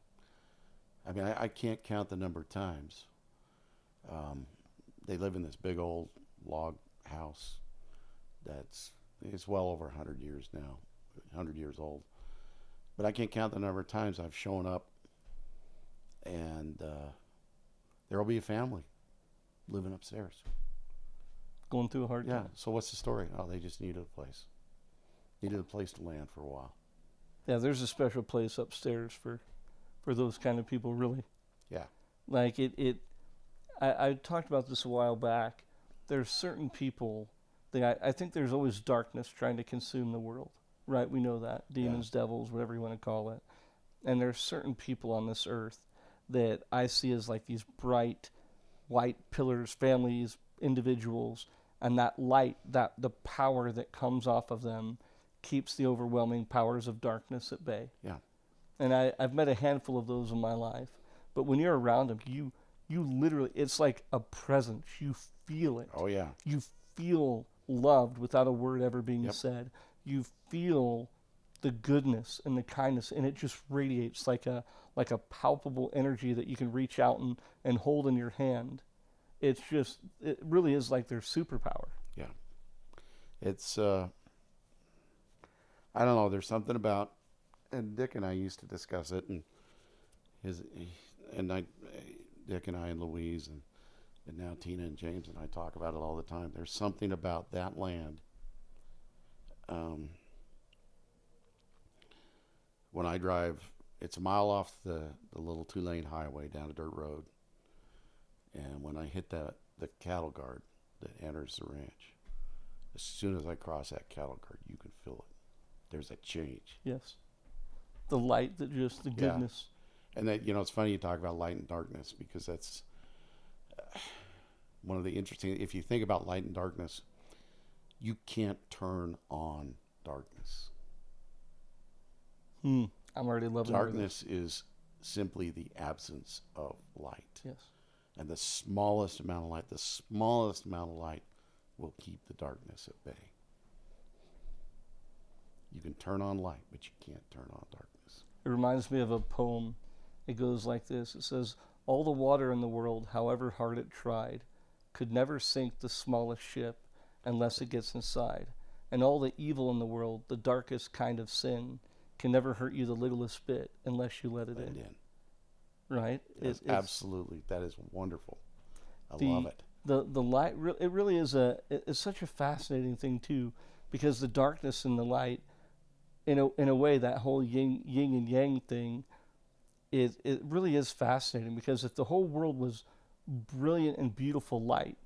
B: I mean, I can't count the number of times. They live in this big old log house it's well over 100 years now, 100 years old. But I can't count the number of times I've shown up and there will be a family living upstairs.
A: Going through a hard
B: Yeah.
A: time.
B: So what's the story? Oh, they just needed a place. Needed a place to land for a while.
A: Yeah, there's a special place upstairs for those kind of people, really.
B: Yeah.
A: Like I talked about this a while back. There's certain people that I think there's always darkness trying to consume the world, right? We know that. Demons, devils, whatever you want to call it. And there's certain people on this earth that I see as like these bright white pillars, families, individuals, and that light, that the power that comes off of them keeps the overwhelming powers of darkness at bay.
B: Yeah.
A: And I've met a handful of those in my life. But when you're around them, you literally, it's like a presence. You feel it.
B: Oh, yeah.
A: You feel loved without a word ever being
B: Yep.
A: said. You feel the goodness and the kindness, and it just radiates like a palpable energy that you can reach out and hold in your hand. It really is like their superpower.
B: Yeah. It's, I don't know, there's something about, and Dick and I used to discuss it, and Dick and I and Louise and now Tina and James and I talk about it all the time. There's something about that land. When I drive, it's a mile off the little 2-lane highway down a dirt road. And when I hit the cattle guard that enters the ranch, as soon as I cross that cattle guard, you can feel it. There's a change.
A: Yes. The light, the goodness.
B: And that, it's funny you talk about light and darkness, because that's one of the interesting, if you think about light and darkness, you can't turn on darkness.
A: I'm already loving
B: Darkness is simply the absence of light.
A: Yes.
B: And the smallest amount of light will keep the darkness at bay. You can turn on light, but you can't turn on darkness.
A: It reminds me of a poem. It goes like this. It says, "All the water in the world, however hard it tried, could never sink the smallest ship unless it gets inside. And all the evil in the world, the darkest kind of sin, can never hurt you the littlest bit unless you let it in." Right?
B: Yes, absolutely. That is wonderful. I love it.
A: The light, it really is it's such a fascinating thing too, because the darkness and the light, in a way, that whole yin and yang thing, it really is fascinating, because if the whole world was brilliant and beautiful light,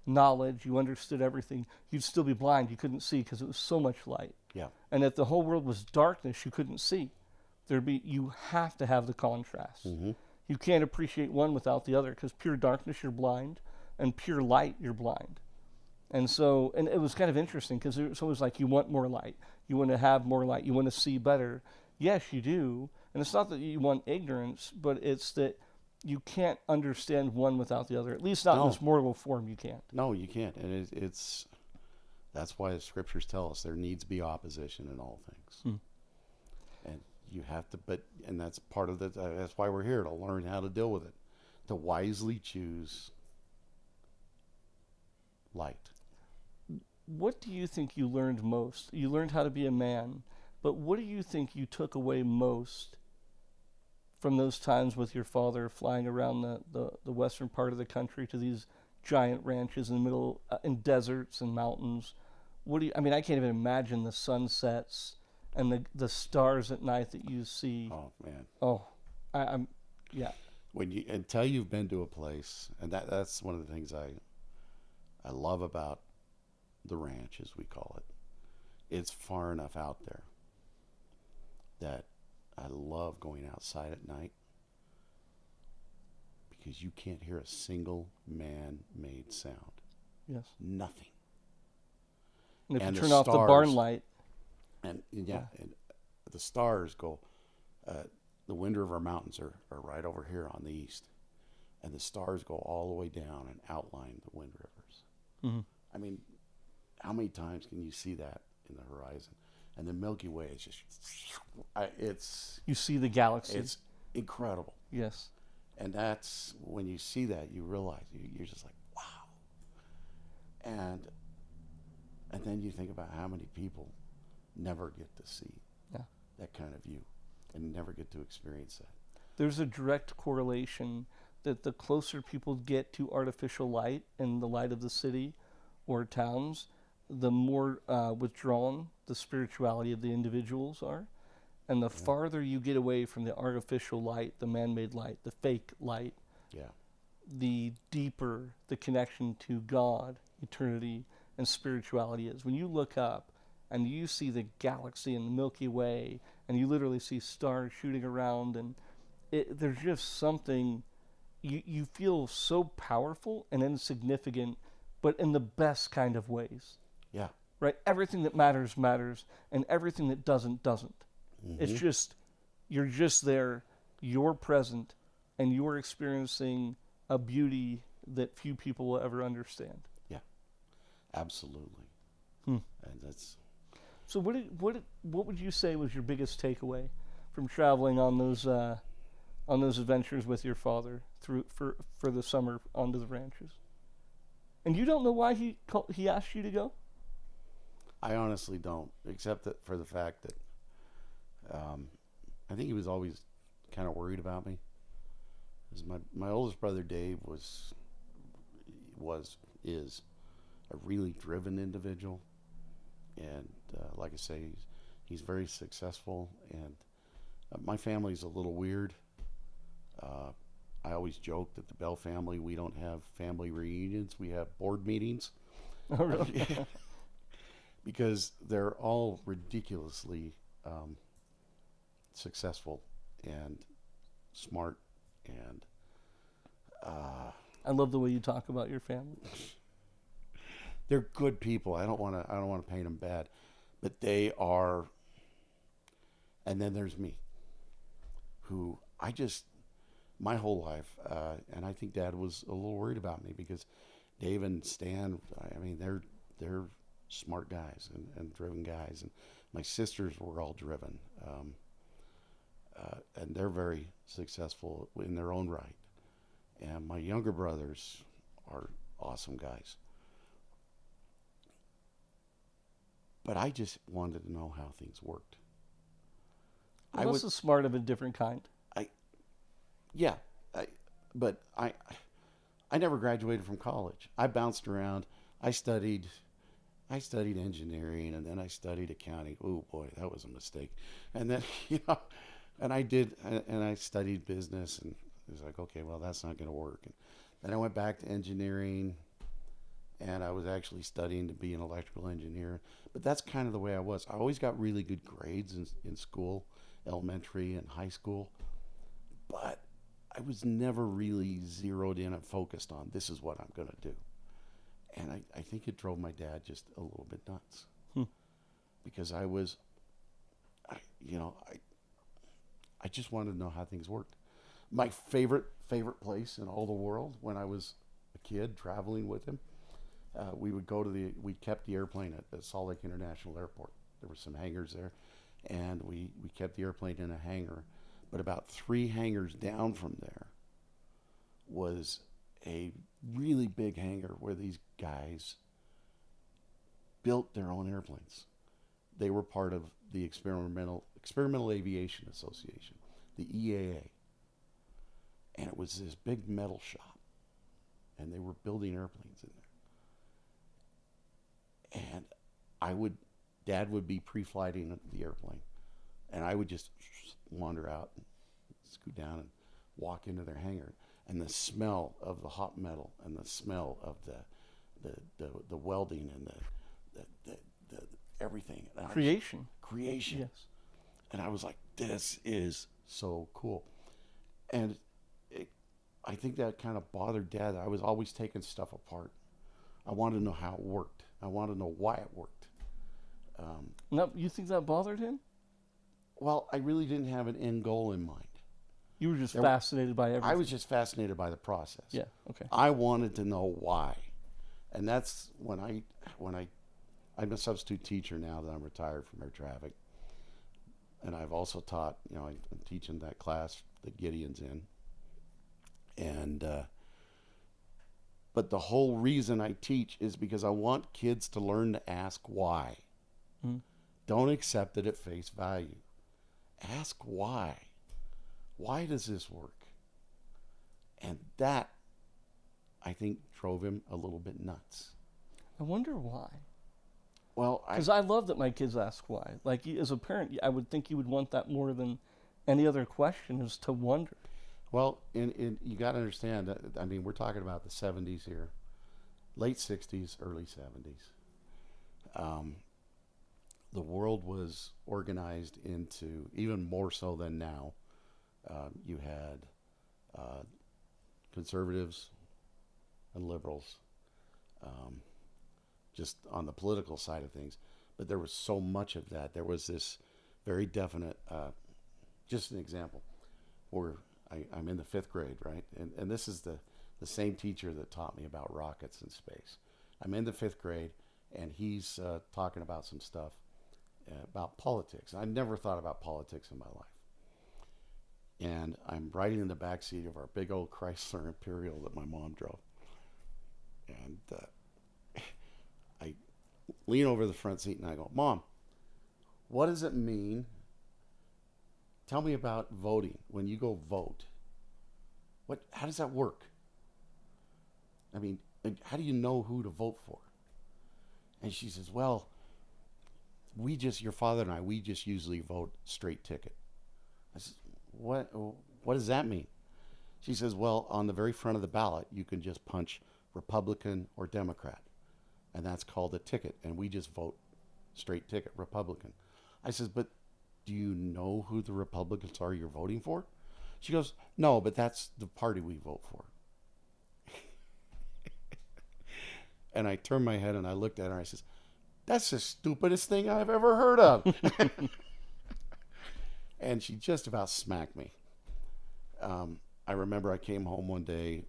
A: knowledge, you understood everything, you'd still be blind. You couldn't see because it was so much light.
B: Yeah.
A: And if the whole world was darkness, you couldn't see. You have to have the contrast.
B: Mm-hmm.
A: You can't appreciate one without the other, because pure darkness, you're blind, and pure light, you're blind. And it was kind of interesting, because it's always like you want more light. You want to have more light. You want to see better. Yes, you do. And it's not that you want ignorance, but it's that you can't understand one without the other. At least not in this mortal form, you can't.
B: No, you can't. And that's why the scriptures tell us there needs to be opposition in all things. And you have to, and that's part of that's why we're here, to learn how to deal with it, to wisely choose light.
A: What do you think you learned most? You learned how to be a man, but what do you think you took away most from those times with your father flying around the western part of the country to these giant ranches in the middle, in deserts and mountains? I can't even imagine the sunsets and the stars at night that you see.
B: Oh, man.
A: Oh, yeah.
B: Until you've been to a place, and that's one of the things I love about the ranch, as we call it. It's far enough out there that I love going outside at night, because you can't hear a single man-made sound.
A: Yes.
B: Nothing.
A: And if
B: And
A: you
B: the
A: turn off the barn
B: stars-
A: light,
B: And and the stars go. The Wind River Mountains are right over here on the east, and the stars go all the way down and outline the Wind Rivers.
A: Mhm.
B: I mean, how many times can you see that in the horizon? And the Milky Way is just,
A: you see the galaxy.
B: it's incredible.
A: Yes.
B: And that's when you see that, you realize you're just like, wow. And then you think about how many people never get to see
A: Yeah.
B: that kind of view and never get to experience that.
A: There's a direct correlation that the closer people get to artificial light and the light of the city or towns, the more withdrawn the spirituality of the individuals are. And the farther you get away from the artificial light, the man-made light, the fake light,
B: Yeah.
A: the deeper the connection to God, eternity, and spirituality is. When you look up and you see the galaxy and the Milky Way, and you literally see stars shooting around, and there's just something, you feel so powerful and insignificant, but in the best kind of ways.
B: Yeah.
A: Right? Everything that matters, matters, and everything that doesn't, doesn't. It's just, you're just there, you're present, and you're experiencing a beauty that few people will ever understand.
B: Absolutely.
A: Hmm.
B: And that's
A: So what would you say was your biggest takeaway from traveling on those adventures with your father for the summer onto the ranches? And you don't know why he asked you to go?
B: I honestly don't, except that for the fact that I think he was always kind of worried about me. 'Cause my oldest brother Dave is a really driven individual, and like I say, he's very successful. And my family's a little weird. I always joke that the Bell family, we don't have family reunions; we have board meetings.
A: Oh, really?
B: Because they're all ridiculously successful and smart, and
A: I love the way you talk about your family.
B: they're good people. I don't want to paint them bad, but they are. And then there's me, who my whole life, and I think Dad was a little worried about me because Dave and Stan, I mean, they're smart guys and driven guys, and my sisters were all driven, and they're very successful in their own right, and my younger brothers are awesome guys, but I just wanted to know how things worked.
A: Well, this is smart of a different kind.
B: But I never graduated from college. I bounced around. I studied engineering, and then I studied accounting. Oh boy, that was a mistake. And then and I studied business, and it was like, okay, well, that's not going to work. And then I went back to engineering, and I was actually studying to be an electrical engineer. But that's kind of the way I was. I always got really good grades in school, elementary and high school, but I was never really zeroed in and focused on this is what I'm going to do. And I think it drove my dad just a little bit nuts. Because I just wanted to know how things worked. My favorite place in all the world when I was a kid traveling with him, we kept the airplane at the Salt Lake International Airport. There were some hangars there, and we kept the airplane in a hangar. But about 3 hangars down from there was a really big hangar where these guys built their own airplanes. They were part of the Experimental Aviation Association, the EAA. And it was this big metal shop, and they were building airplanes in there. And Dad would be pre-flighting the airplane, and I would just wander out and scoot down and walk into their hangar, and the smell of the hot metal and the smell of the welding and the everything. And
A: Creation.
B: Yes. And I was like, this is so cool. And I think that kind of bothered Dad. I was always taking stuff apart. I wanted to know how it worked. I wanted to know why it worked.
A: No, you think that bothered him?
B: Well, I really didn't have an end goal in mind.
A: You were just fascinated by everything.
B: I was just fascinated by the process.
A: Yeah. Okay.
B: I wanted to know why, and that's when I'm a substitute teacher now that I'm retired from air traffic, and I've also taught. I'm teaching that class that Gideon's in, and but the whole reason I teach is because I want kids to learn to ask why.
A: Mm.
B: Don't accept it at face value. Ask why. Why does this work? And that, I think, drove him a little bit nuts.
A: I wonder why.
B: Well,
A: because I love that my kids ask why. Like, as a parent, I would think you would want that more than any other question, is to wonder.
B: Well, you got to understand that, I mean, we're talking about the 70s here, late 60s, early 70s. The world was organized into, even more so than now, you had conservatives and liberals, just on the political side of things. But there was so much of that. There was this very definite, just an example, where I'm in the 5th grade, right? And this is the same teacher that taught me about rockets and space. I'm in the 5th grade, and he's talking about some stuff about politics. I never thought about politics in my life. And I'm riding in the back seat of our big old Chrysler Imperial that my mom drove. And I lean over the front seat and I go, Mom, what does it mean? Tell me about voting. When you go vote, how does that work? I mean, how do you know who to vote for? And she says, well, your father and I, we just usually vote straight ticket. I said, what does that mean? She says, well, on the very front of the ballot, you can just punch Republican or Democrat, and that's called a ticket, and we just vote straight ticket, Republican. I says, but do you know who the Republicans are you're voting for? She goes, no, but that's the party we vote for. And I turned my head and I looked at her and I says, that's the stupidest thing I've ever heard of. And she just about smacked me. I remember I came home one day.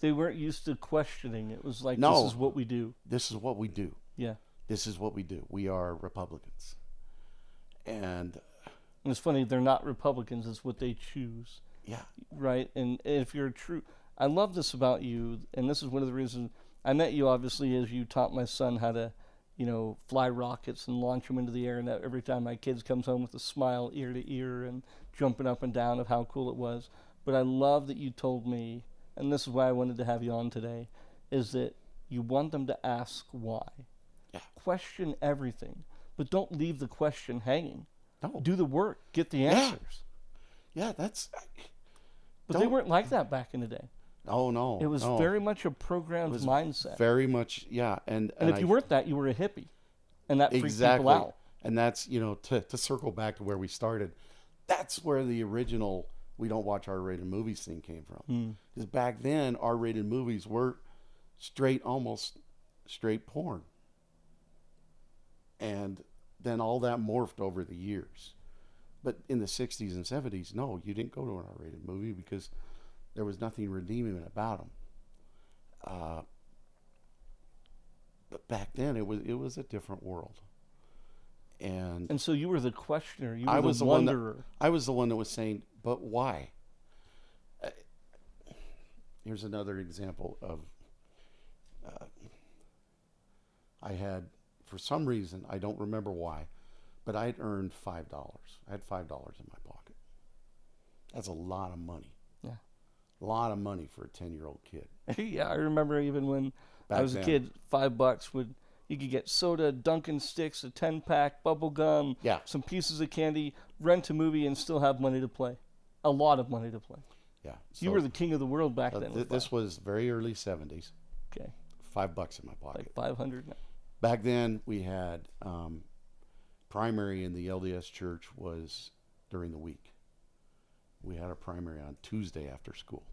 A: They weren't used to questioning. It was like,
B: no,
A: this is what we do.
B: This is what we do.
A: Yeah.
B: This is what we do. We are Republicans. And
A: it's funny, they're not Republicans. It's what they choose.
B: Yeah.
A: Right? And if you're I love this about you, and this is one of the reasons I met you, obviously, as you taught my son how to, fly rockets and launch them into the air. And every time my kid comes home with a smile ear to ear and jumping up and down of how cool it was. But I love that you told me, and this is why I wanted to have you on today, is that you want them to ask why.
B: Yeah.
A: Question everything, but don't leave the question hanging.
B: No.
A: Do the work. Get the answers.
B: Yeah,
A: But they weren't like that back in the day.
B: Oh, no.
A: It was very much a programmed mindset.
B: Very much, yeah. And
A: if you weren't that, you were a hippie. And that freaked people out.
B: And that's, to circle back to where we started, that's where the original we don't watch R-rated movies thing came from. Because back then, R-rated movies were almost straight porn. And then all that morphed over the years. But in the 60s and 70s, no, you didn't go to an R-rated movie because there was nothing redeeming about them. But back then, it was a different world. And
A: so you were the questioner. You were the wanderer.
B: I was the one that was saying, but why? Here's another example of I had, for some reason, I don't remember why, but I'd earned $5. I had $5 in my pocket. That's a lot of money.
A: Yeah.
B: A lot of money for a 10-year-old kid.
A: Yeah, I remember even when I was a kid, $5 you could get soda, Dunkin' Sticks, a 10-pack, bubble gum, some pieces of candy, rent a movie, and still have money to play. A lot of money to play.
B: Yeah.
A: So you were the king of the world back then.
B: This was very early 70s.
A: Okay.
B: $5 in my pocket.
A: Like 500 now.
B: Back then, we had primary in the LDS church was during the week. We had a primary on Tuesday after school.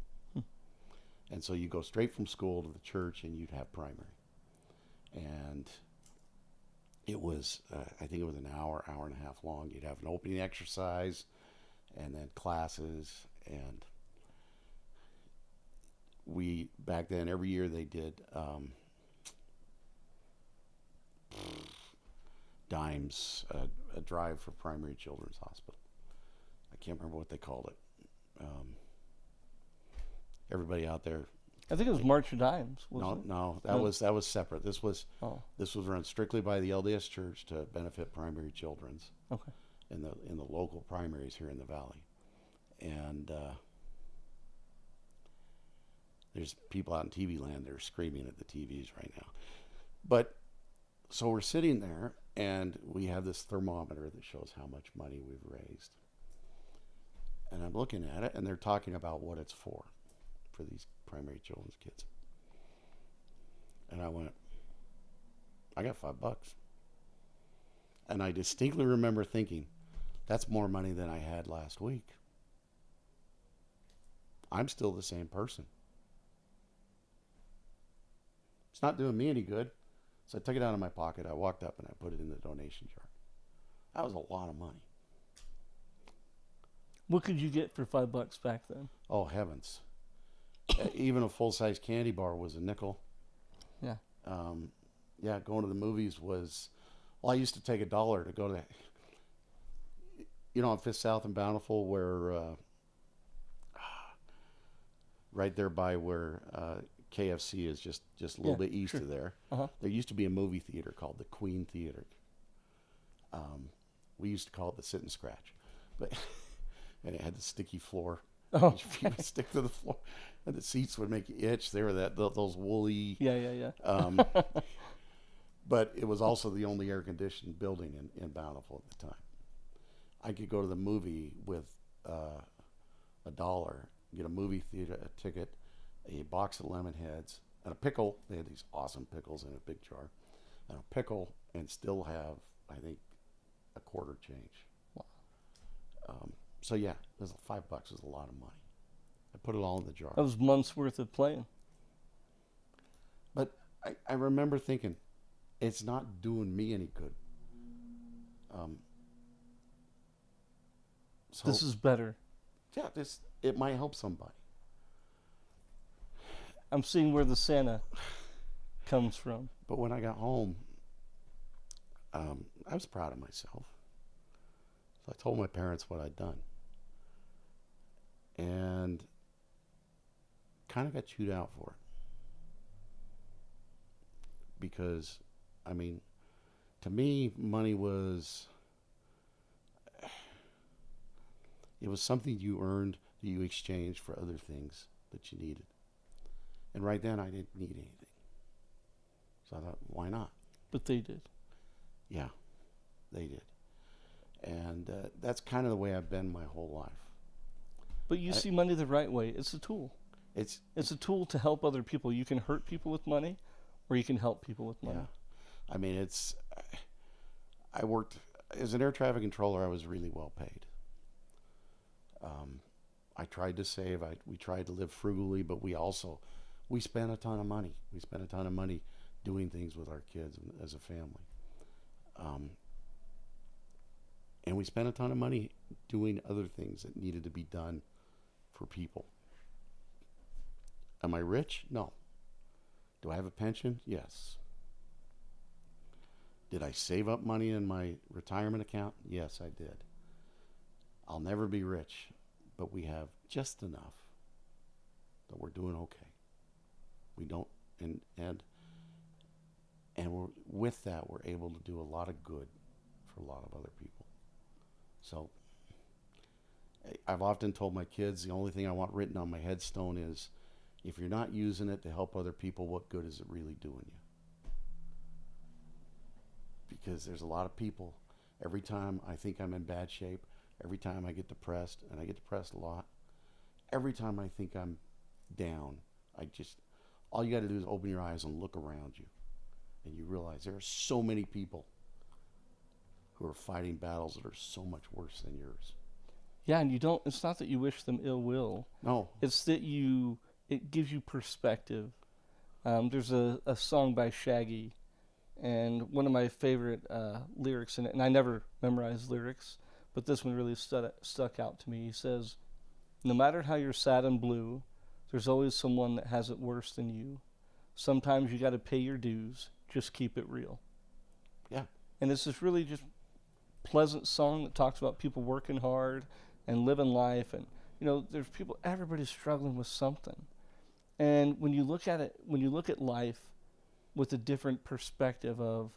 B: And so you go straight from school to the church and you'd have primary. And it was, I think it was an hour, hour and a half long. You'd have an opening exercise and then classes. And we, back then, every year they did dimes, a drive for Primary Children's Hospital. I can't remember what they called it. Everybody out there.
A: I think it was March of Dimes. Wasn't it?
B: No, that was separate. This was
A: Oh,
B: run strictly by the LDS Church to benefit Primary Children's
A: okay.
B: in the local primaries here in the valley. And there's people out in TV land that are screaming at the TVs right now. But so we're sitting there, and we have this thermometer that shows how much money we've raised. And I'm looking at it, and they're talking about what it's for these primary children's kids. And I went, I got $5. And I distinctly remember thinking, that's more money than I had last week. I'm still the same person. It's not doing me any good. So I took it out of my pocket. I walked up and I put it in the donation jar. That was a lot of money.
A: What could you get for $5 back then?
B: Oh, heavens. Even a full-size candy bar was a nickel.
A: Yeah.
B: Yeah, going to the movies was... Well, I used to take $1 to go to... on Fifth South and Bountiful, where... right there by where KFC is, just a little bit east of there.
A: Uh-huh.
B: There used to be a movie theater called the Queen Theater. We used to call it the Sit and Scratch. But and it had the sticky floor.
A: Oh.
B: Your feet would stick to the floor, and the seats would make you itch. They were those woolly.
A: Yeah.
B: But it was also the only air-conditioned building in Bountiful at the time. I could go to the movie with $1, get a movie theater ticket, a box of lemon heads, and a pickle. They had these awesome pickles in a big jar, and a pickle, and still have, I think, a quarter change.
A: Wow.
B: So yeah, $5 was a lot of money. I put it all in the jar.
A: That was months worth of playing.
B: But I remember thinking, it's not doing me any good. So
A: This is better.
B: yeah, it might help somebody.
A: I'm seeing where the Santa comes from.
B: But when I got home, I was proud of myself. So I told my parents what I'd done. And kind of got chewed out for it. Because, I mean, to me, money was... It was something you earned that you exchanged for other things that you needed. And right then, I didn't need anything. So I thought, why not?
A: But they did.
B: Yeah, they did. And that's kind of the way I've been my whole life.
A: But you see money the right way. It's a tool.
B: It's
A: a tool to help other people. You can hurt people with money, or you can help people with money.
B: Yeah. I mean, I worked as an air traffic controller. I was really well paid. I tried to save. We tried to live frugally, but we spent a ton of money. We spent a ton of money doing things with our kids as a family. And we spent a ton of money doing other things that needed to be done for people. Am I rich? No. Do I have a pension? Yes. Did I save up money in my retirement account? Yes, I did. I'll never be rich, but we have just enough that we're doing okay. We don't, and we're, with that, we're able to do a lot of good for a lot of other people. So I've often told my kids, the only thing I want written on my headstone is, if you're not using it to help other people, what good is it really doing you? Because there's a lot of people, every time I think I'm in bad shape, every time I get depressed, and I get depressed a lot, every time I think I'm down, all you got to do is open your eyes and look around you, and you realize there are so many people who are fighting battles that are so much worse than yours.
A: Yeah, and it's not that you wish them ill will.
B: No.
A: It's that you it gives you perspective. There's a song by Shaggy, and one of my favorite lyrics in it, and I never memorize lyrics, but this one really stuck out to me. He says, "No matter how you're sad and blue, there's always someone that has it worse than you. Sometimes you got to pay your dues. Just keep it real."
B: Yeah.
A: And it's this really just pleasant song that talks about people working hard and living life, and there's people, everybody's struggling with something. And when you look at it, when you look at life with a different perspective of,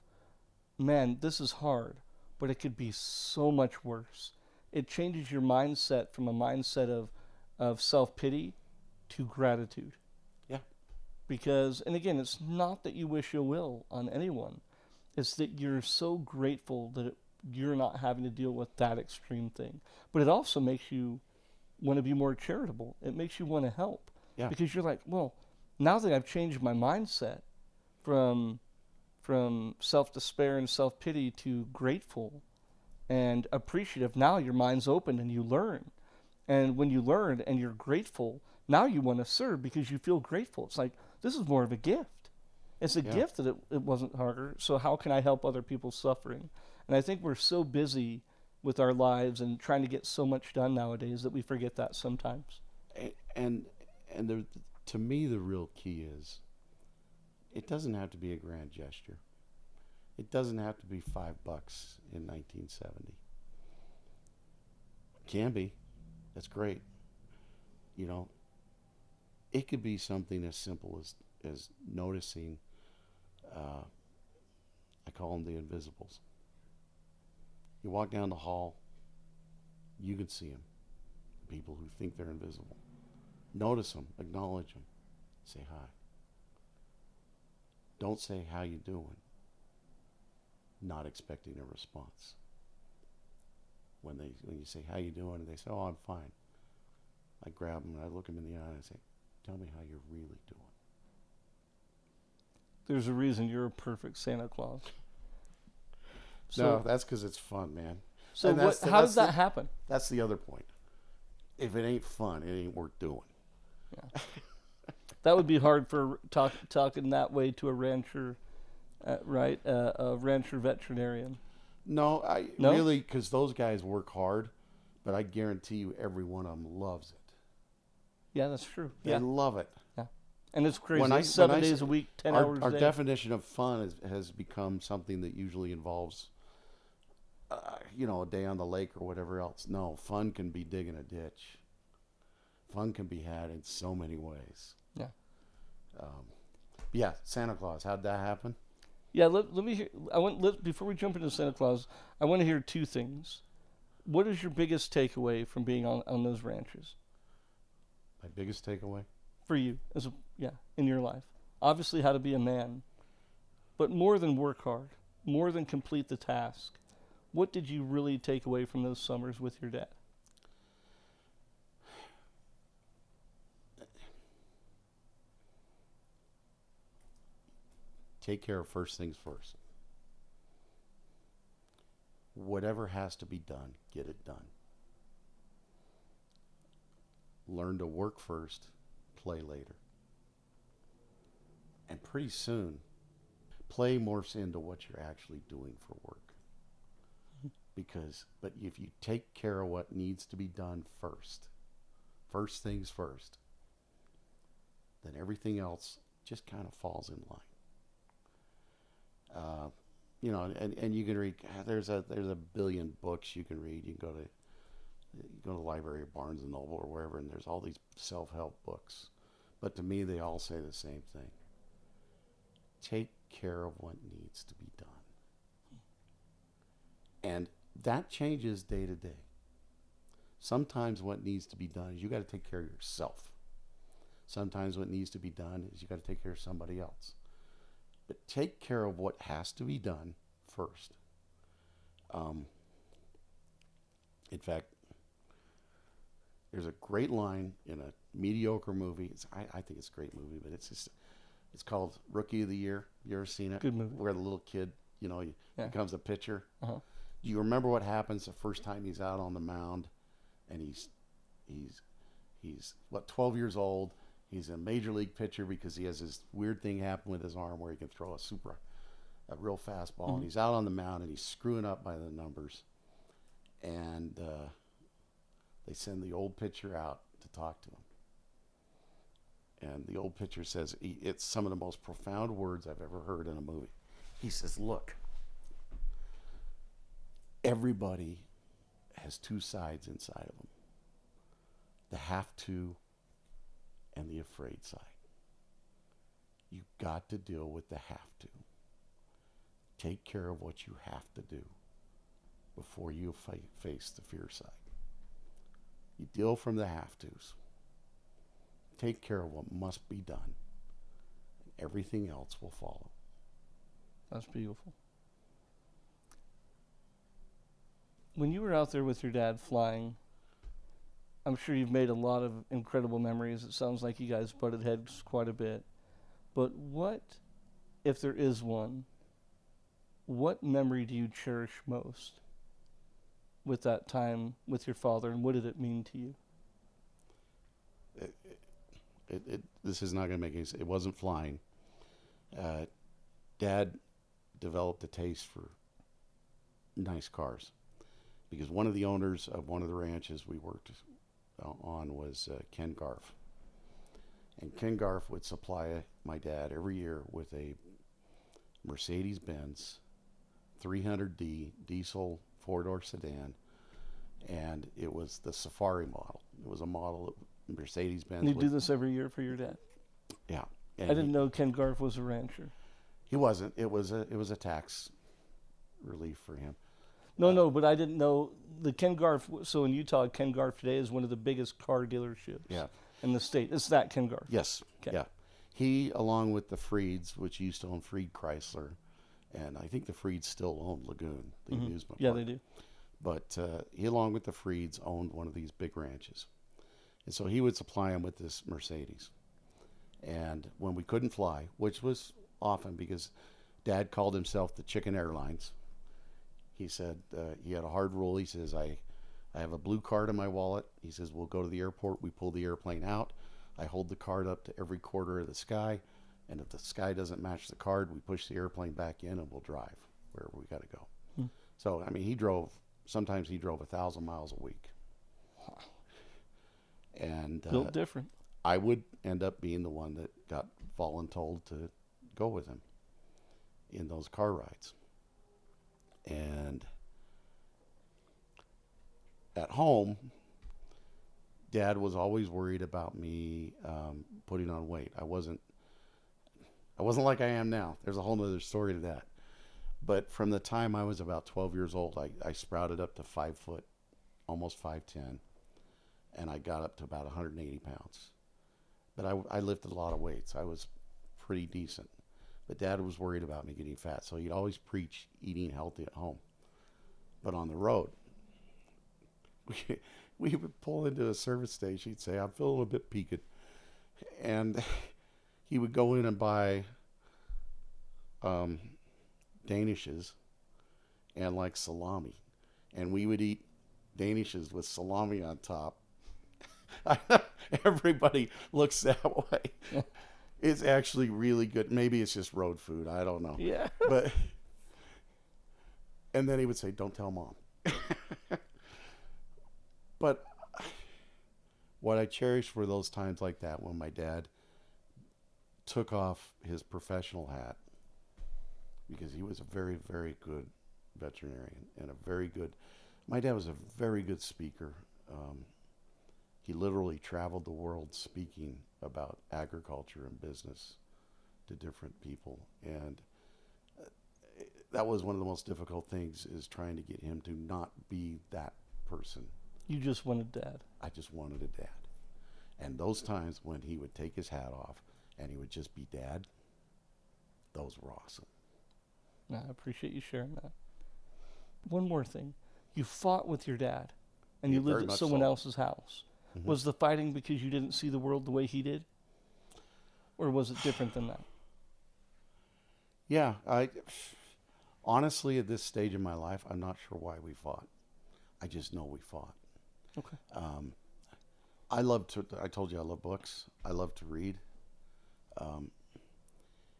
A: man, this is hard, but it could be so much worse. It changes your mindset from a mindset of self-pity to gratitude.
B: Yeah.
A: Because, and again, it's not that you wish ill will on anyone. It's that you're so grateful that you're not having to deal with that extreme thing. But it also makes you want to be more charitable. It makes you want to help.
B: Yeah.
A: Because you're like, well, now that I've changed my mindset from self-despair and self-pity to grateful and appreciative, now your mind's open and you learn. And when you learn and you're grateful, now you want to serve because you feel grateful. It's like, this is more of a gift. It's a gift that it wasn't harder. So how can I help other people suffering? And I think we're so busy with our lives and trying to get so much done nowadays that we forget that sometimes.
B: And to me, the real key is, it doesn't have to be a grand gesture. It doesn't have to be $5 in 1970. It can be. That's great. It could be something as simple as noticing, I call them the invisibles. You walk down the hall, you can see them. People who think they're invisible. Notice them, acknowledge them, say hi. Don't say, "How you doing?" Not expecting a response. When you say, "How you doing?" and they say, "Oh, I'm fine," I grab them and I look them in the eye and I say, "Tell me how you're really doing."
A: There's a reason you're a perfect Santa Claus.
B: No, that's because it's fun, man.
A: So how does that happen?
B: That's the other point. If it ain't fun, it ain't worth doing.
A: Yeah. That would be hard for talking that way to a rancher, right? A rancher veterinarian.
B: No, really, because those guys work hard, but I guarantee you every one of them loves it.
A: Yeah, that's true.
B: They love it.
A: Yeah. And it's crazy. 7 days a week, 10 hours a day.
B: Our definition of fun has become something that usually involves, a day on the lake or whatever else. No, fun can be digging a ditch. Fun can be had in so many ways.
A: Yeah.
B: Yeah, Santa Claus. How'd that happen?
A: Yeah, let me hear. Before we jump into Santa Claus, I want to hear two things. What is your biggest takeaway from being on those ranches?
B: My biggest takeaway?
A: For you, in your life. Obviously, how to be a man. But more than work hard, more than complete the task, what did you really take away from those summers with your dad?
B: Take care of first things first. Whatever has to be done, get it done. Learn to work first, play later. And pretty soon, play morphs into what you're actually doing for work. But if you take care of what needs to be done first things first, then everything else just kind of falls in line. And you can read. There's a billion books you can read. You can go to the library of Barnes and Noble or wherever, and there's all these self-help books. But to me, they all say the same thing. Take care of what needs to be done. And that changes day to day. Sometimes what needs to be done is you got to take care of yourself. Sometimes what needs to be done is you got to take care of somebody else. But take care of what has to be done first. In fact, there's a great line in a mediocre movie. I think it's a great movie, but it's called Rookie of the Year. You ever seen it?
A: Good movie.
B: Where the little kid, becomes a pitcher.
A: Uh-huh.
B: Do you remember what happens the first time he's out on the mound, and he's 12 years old. He's a major league pitcher because he has this weird thing happen with his arm where he can throw a real fastball, and he's out on the mound and he's screwing up by the numbers, and they send the old pitcher out to talk to him. And the old pitcher says, it's some of the most profound words I've ever heard in a movie. He says, look, everybody has two sides inside of them. The have to and the afraid side. You've got to deal with the have to. Take care of what you have to do before you face the fear side. You deal from the have tos. Take care of what must be done. Everything else will follow.
A: That's beautiful. When you were out there with your dad flying, I'm sure you've made a lot of incredible memories. It sounds like you guys butted heads quite a bit. But what, if there is one, what memory do you cherish most with that time with your father, and what did it mean to you?
B: This is not going to make any sense. It wasn't flying. Dad developed a taste for nice cars because one of the owners of one of the ranches we worked on was Ken Garf. And Ken Garf would supply my dad every year with a Mercedes-Benz 300D diesel four-door sedan, and it was the Safari model. It was a model of Mercedes-Benz.
A: And you do this every year for your dad?
B: Yeah.
A: I didn't know Ken Garf was a rancher.
B: He wasn't. It was a tax relief for him.
A: No, but I didn't know the Ken Garf. So in Utah, Ken Garf today is one of the biggest car dealerships in the state. It's that Ken Garf.
B: Yes. Okay. Yeah. He, along with the Freeds, which used to own Freed Chrysler, and I think the Freeds still own Lagoon, the amusement park.
A: Yeah, they do.
B: But he, along with the Freeds, owned one of these big ranches. And so he would supply him with this Mercedes. And when we couldn't fly, which was often because Dad called himself the Chicken Airlines, he said he had a hard rule. He says, I have a blue card in my wallet. He says, we'll go to the airport. We pull the airplane out. I hold the card up to every quarter of the sky. And if the sky doesn't match the card, we push the airplane back in and we'll drive wherever we got to go. So, I mean, sometimes he drove 1,000 miles a week. And
A: built different.
B: I would end up being the one that got voluntold to go with him in those car rides. And at home, Dad was always worried about me putting on weight. I wasn't like I am now. There's a whole other story to that. But from the time I was about 12 years old, I sprouted up to 5 foot, almost 5'10", and I got up to about 180 pounds. But I lifted a lot of weights. I was pretty decent. But Dad was worried about me getting fat, so he'd always preach eating healthy at home. But on the road, we would pull into a service station. He'd say, I'm feeling a bit peaked. And he would go in and buy Danishes and like salami. And we would eat Danishes with salami on top. Everybody looks that way. It's actually really good. Maybe it's just road food. I don't know.
A: Yeah.
B: And then he would say, don't tell Mom. But what I cherish were those times like that when my dad took off his professional hat, because he was a very, very good veterinarian and my dad was a very good speaker. He literally traveled the world speaking about agriculture and business to different people. And that was one of the most difficult things, is trying to get him to not be that person.
A: You just wanted Dad.
B: I just wanted a dad. And those times when he would take his hat off and he would just be Dad, those were awesome.
A: I appreciate you sharing that. One more thing. You fought with your dad, and you lived at someone else's house. Mm-hmm. Was the fighting because you didn't see the world the way he did? Or was it different than that?
B: Yeah. Honestly, at this stage in my life, I'm not sure why we fought. I just know we fought.
A: Okay.
B: I told you I love books. I love to read. Um,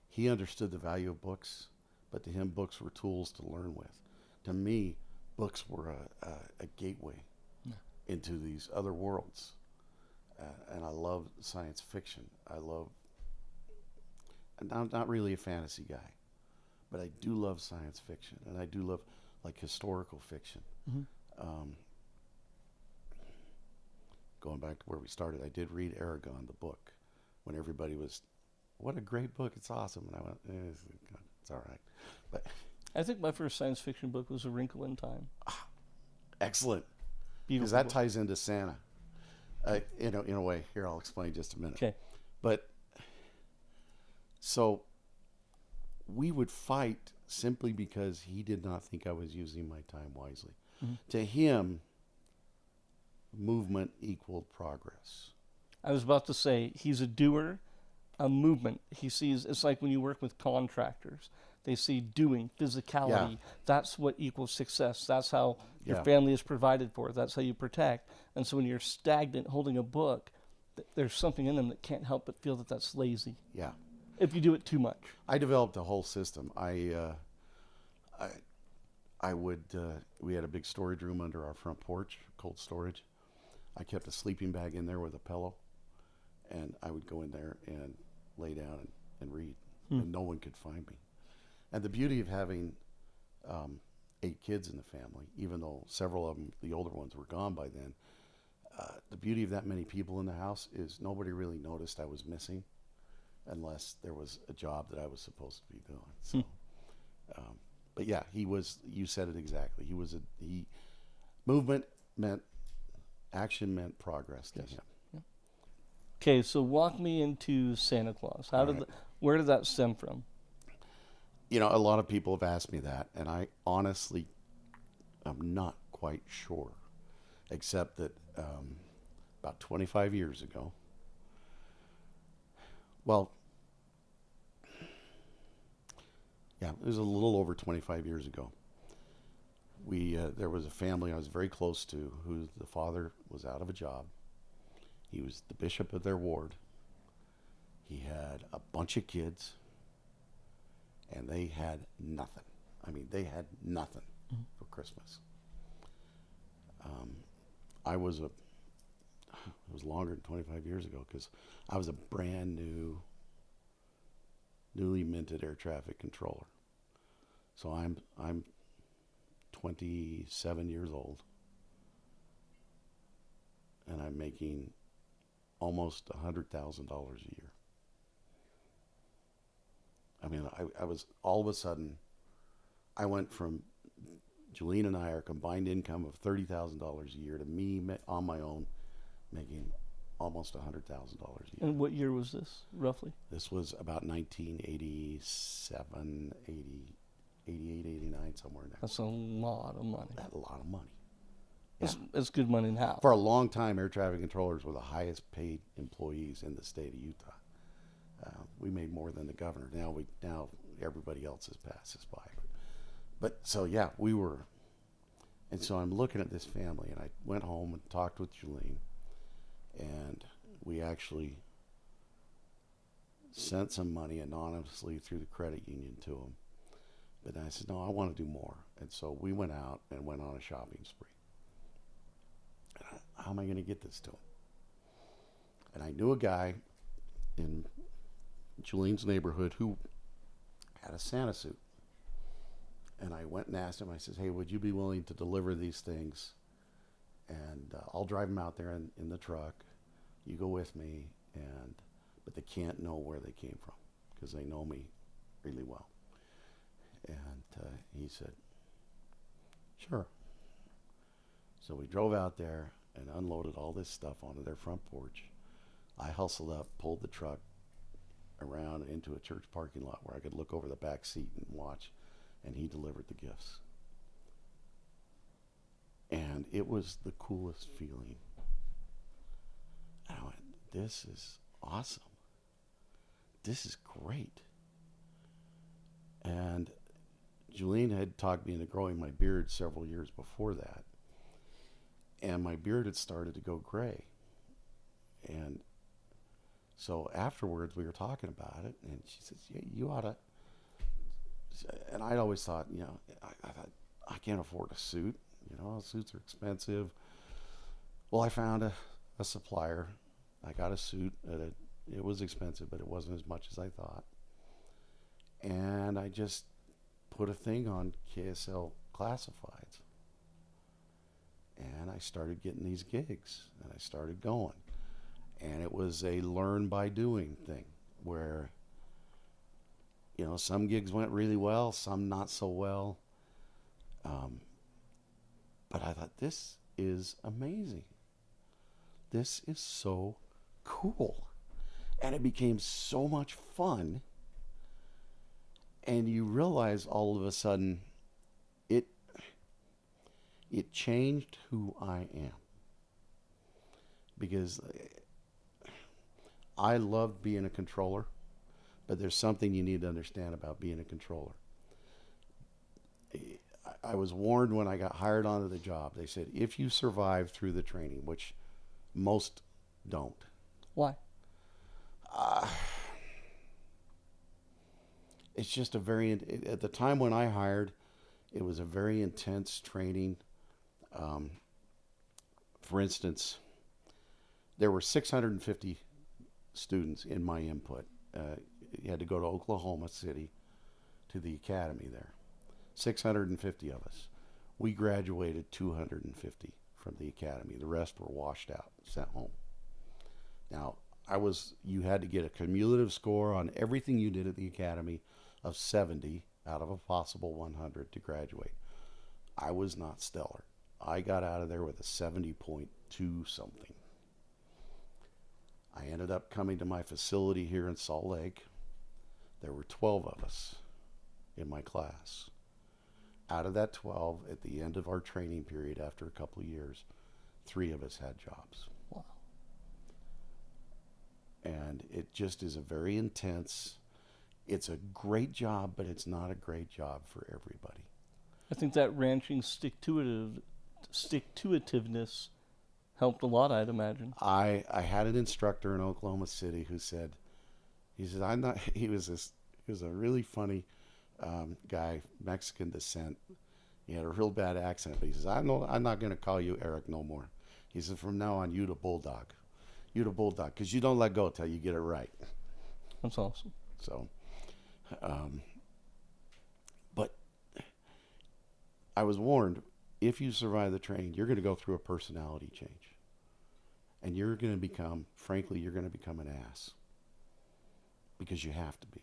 B: he understood the value of books, but to him, books were tools to learn with. To me, books were a gateway into these other worlds. And I love science fiction. I'm not really a fantasy guy, but I do love science fiction, and I do love like historical fiction.
A: Mm-hmm.
B: Um, Going back to where we started, I did read Aragon, the book, when everybody was, "What a great book! It's awesome!" And I went, "It's all right." But
A: I think my first science fiction book was A Wrinkle in Time.
B: excellent,
A: Beautiful
B: because that
A: book.
B: ties into Santa. In a way. Here, I'll explain just a minute.
A: Okay.
B: But so we would fight simply because he did not think I was using my time wisely.
A: Mm-hmm.
B: To him, movement equaled progress.
A: I was about to say he's a doer, a movement. He sees it's like when you work with contractors. They see doing, physicality.
B: Yeah.
A: That's what equals success. That's how your
B: Yeah.
A: family is provided for. That's how you protect. And so when you're stagnant holding a book, there's something in them that can't help but feel that that's lazy
B: Yeah.
A: if you do it too much.
B: I developed a whole system. I would, we had a big storage room under our front porch, cold storage. I kept a sleeping bag in there with a pillow, and I would go in there and lay down and read, and no one could find me. And the beauty of having 8 kids in the family, even though several of them, the older ones, were gone by then, the beauty of that many people in the house is nobody really noticed I was missing unless there was a job that I was supposed to be doing. So, but yeah, he was, you said it exactly. Movement meant, action meant progress to him.
A: Okay, so walk me into Santa Claus.
B: Right.
A: Where did that stem from?
B: A lot of people have asked me that, and I honestly am not quite sure, except that about 25 years ago, well, yeah, it was a little over 25 years ago. There was a family I was very close to who the father was out of a job. He was the bishop of their ward. He had a bunch of kids, and they had nothing. I mean, they had nothing for Christmas. It was longer than 25 years ago because I was a brand newly minted air traffic controller. So I'm 27 years old, and I'm making almost $100,000 a year. I mean, I was, all of a sudden, I went from, Julene and I, our combined income of $30,000 a year, to me on my own making almost $100,000 a year.
A: And what year was this, roughly?
B: This was about 1987, 88, 89, somewhere in there.
A: That's a lot of money.
B: That's a lot of money.
A: It's good money now.
B: For a long time, air traffic controllers were the highest paid employees in the state of Utah. We made more than the governor. Now everybody else has passed us by. But so yeah, we were. And so I'm looking at this family, and I went home and talked with Julene, and we actually sent some money anonymously through the credit union to them. But then I said, no, I want to do more. And so we went out and went on a shopping spree. How am I going to get this to him? And I knew a guy in Julene's neighborhood who had a Santa suit. And I went and asked him, I said, hey, would you be willing to deliver these things? And I'll drive them out there in the truck. You go with me. But they can't know where they came from because they know me really well. And he said, sure. So we drove out there and unloaded all this stuff onto their front porch. I hustled up, pulled the truck around into a church parking lot where I could look over the back seat and watch, and he delivered the gifts. And it was the coolest feeling. I went, this is awesome. This is great. And Julene had talked me into growing my beard several years before that. And my beard had started to go gray. And so afterwards, we were talking about it, and she says, "Yeah, you ought to." And I'd always thought, I thought I can't afford a suit. Suits are expensive. Well, I found a supplier. I got a suit it was expensive, but it wasn't as much as I thought. And I just put a thing on KSL Classifieds. And I started getting these gigs, and I started going. And it was a learn by doing thing where, some gigs went really well, some not so well. But I thought, this is amazing. This is so cool. And it became so much fun. And you realize all of a sudden it changed who I am. Because I love being a controller, but there's something you need to understand about being a controller. I was warned when I got hired onto the job. They said, if you survive through the training, which most don't.
A: Why?
B: It's just at the time when I hired, it was a very intense training. For instance, there were 650 students in my input. You had to go to Oklahoma City to the academy there. 650 of us. We graduated 250 from the academy. The rest were washed out, sent home. Now, you had to get a cumulative score on everything you did at the academy of 70 out of a possible 100 to graduate. I was not stellar. I got out of there with a 70.2 something. I ended up coming to my facility here in Salt Lake. There were 12 of us in my class. Out of that 12, at the end of our training period, after a couple of years, 3 of us had jobs.
A: Wow.
B: And it just is a very intense, it's a great job, but it's not a great job for everybody.
A: I think that ranching stick-to-itiveness helped a lot, I'd imagine.
B: I had an instructor in Oklahoma City who said, he was a really funny guy, Mexican descent. He had a real bad accent, but he says, I'm not going to call you Eric no more. He said, from now on, you the bulldog. You the bulldog, because you don't let go till you get it right.
A: That's awesome.
B: So, but I was warned, if you survive the training, you're going to go through a personality change. And you're going to become an ass. Because you have to be.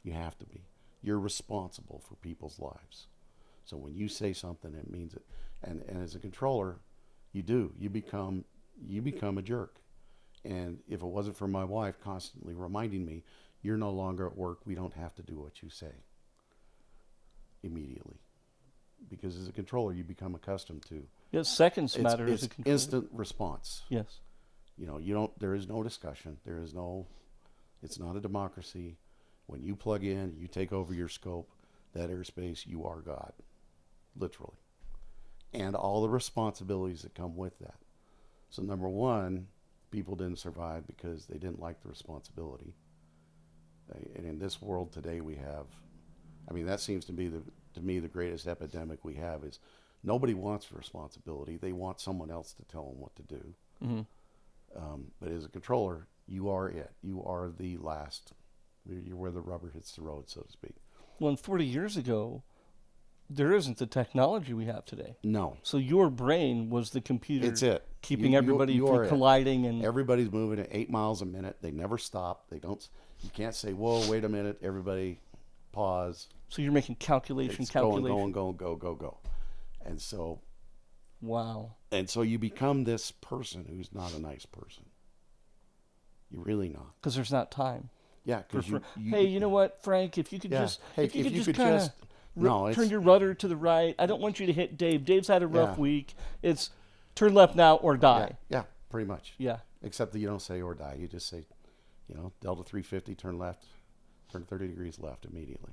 B: You have to be. You're responsible for people's lives. So when you say something, it means it. And as a controller, you become a jerk. And if it wasn't for my wife constantly reminding me, you're no longer at work, we don't have to do what you say immediately. Because as a controller, you become accustomed to.
A: Yes, seconds matter as a controller.
B: Instant response.
A: Yes.
B: There is no discussion. It's not a democracy. When you plug in, you take over your scope, that airspace, you are God. Literally. And all the responsibilities that come with that. So number one, people didn't survive because they didn't like the responsibility. And in this world today that seems to be the greatest epidemic we have is nobody wants responsibility. They want someone else to tell them what to do. Mm-hmm. But as a controller, you are it. You are the last. You're where the rubber hits the road, so to speak.
A: Well, 40 years ago, there isn't the technology we have today.
B: No.
A: So your brain was the computer.
B: It's it.
A: Keeping everybody from colliding. And
B: everybody's moving at 8 miles a minute. They never stop. You can't say, whoa, wait a minute, everybody pause.
A: So you're making calculation.
B: Going, go. And so.
A: Wow.
B: And so you become this person who's not a nice person. You're really not.
A: Because there's not time.
B: Yeah.
A: Hey, you know what, Frank? If you could just turn your rudder to the right. I don't want you to hit Dave. Dave's had a rough week. It's turn left now or die.
B: Yeah, pretty much.
A: Yeah.
B: Except that you don't say or die. You just say, Delta 350, turn left, turn 30 degrees left immediately.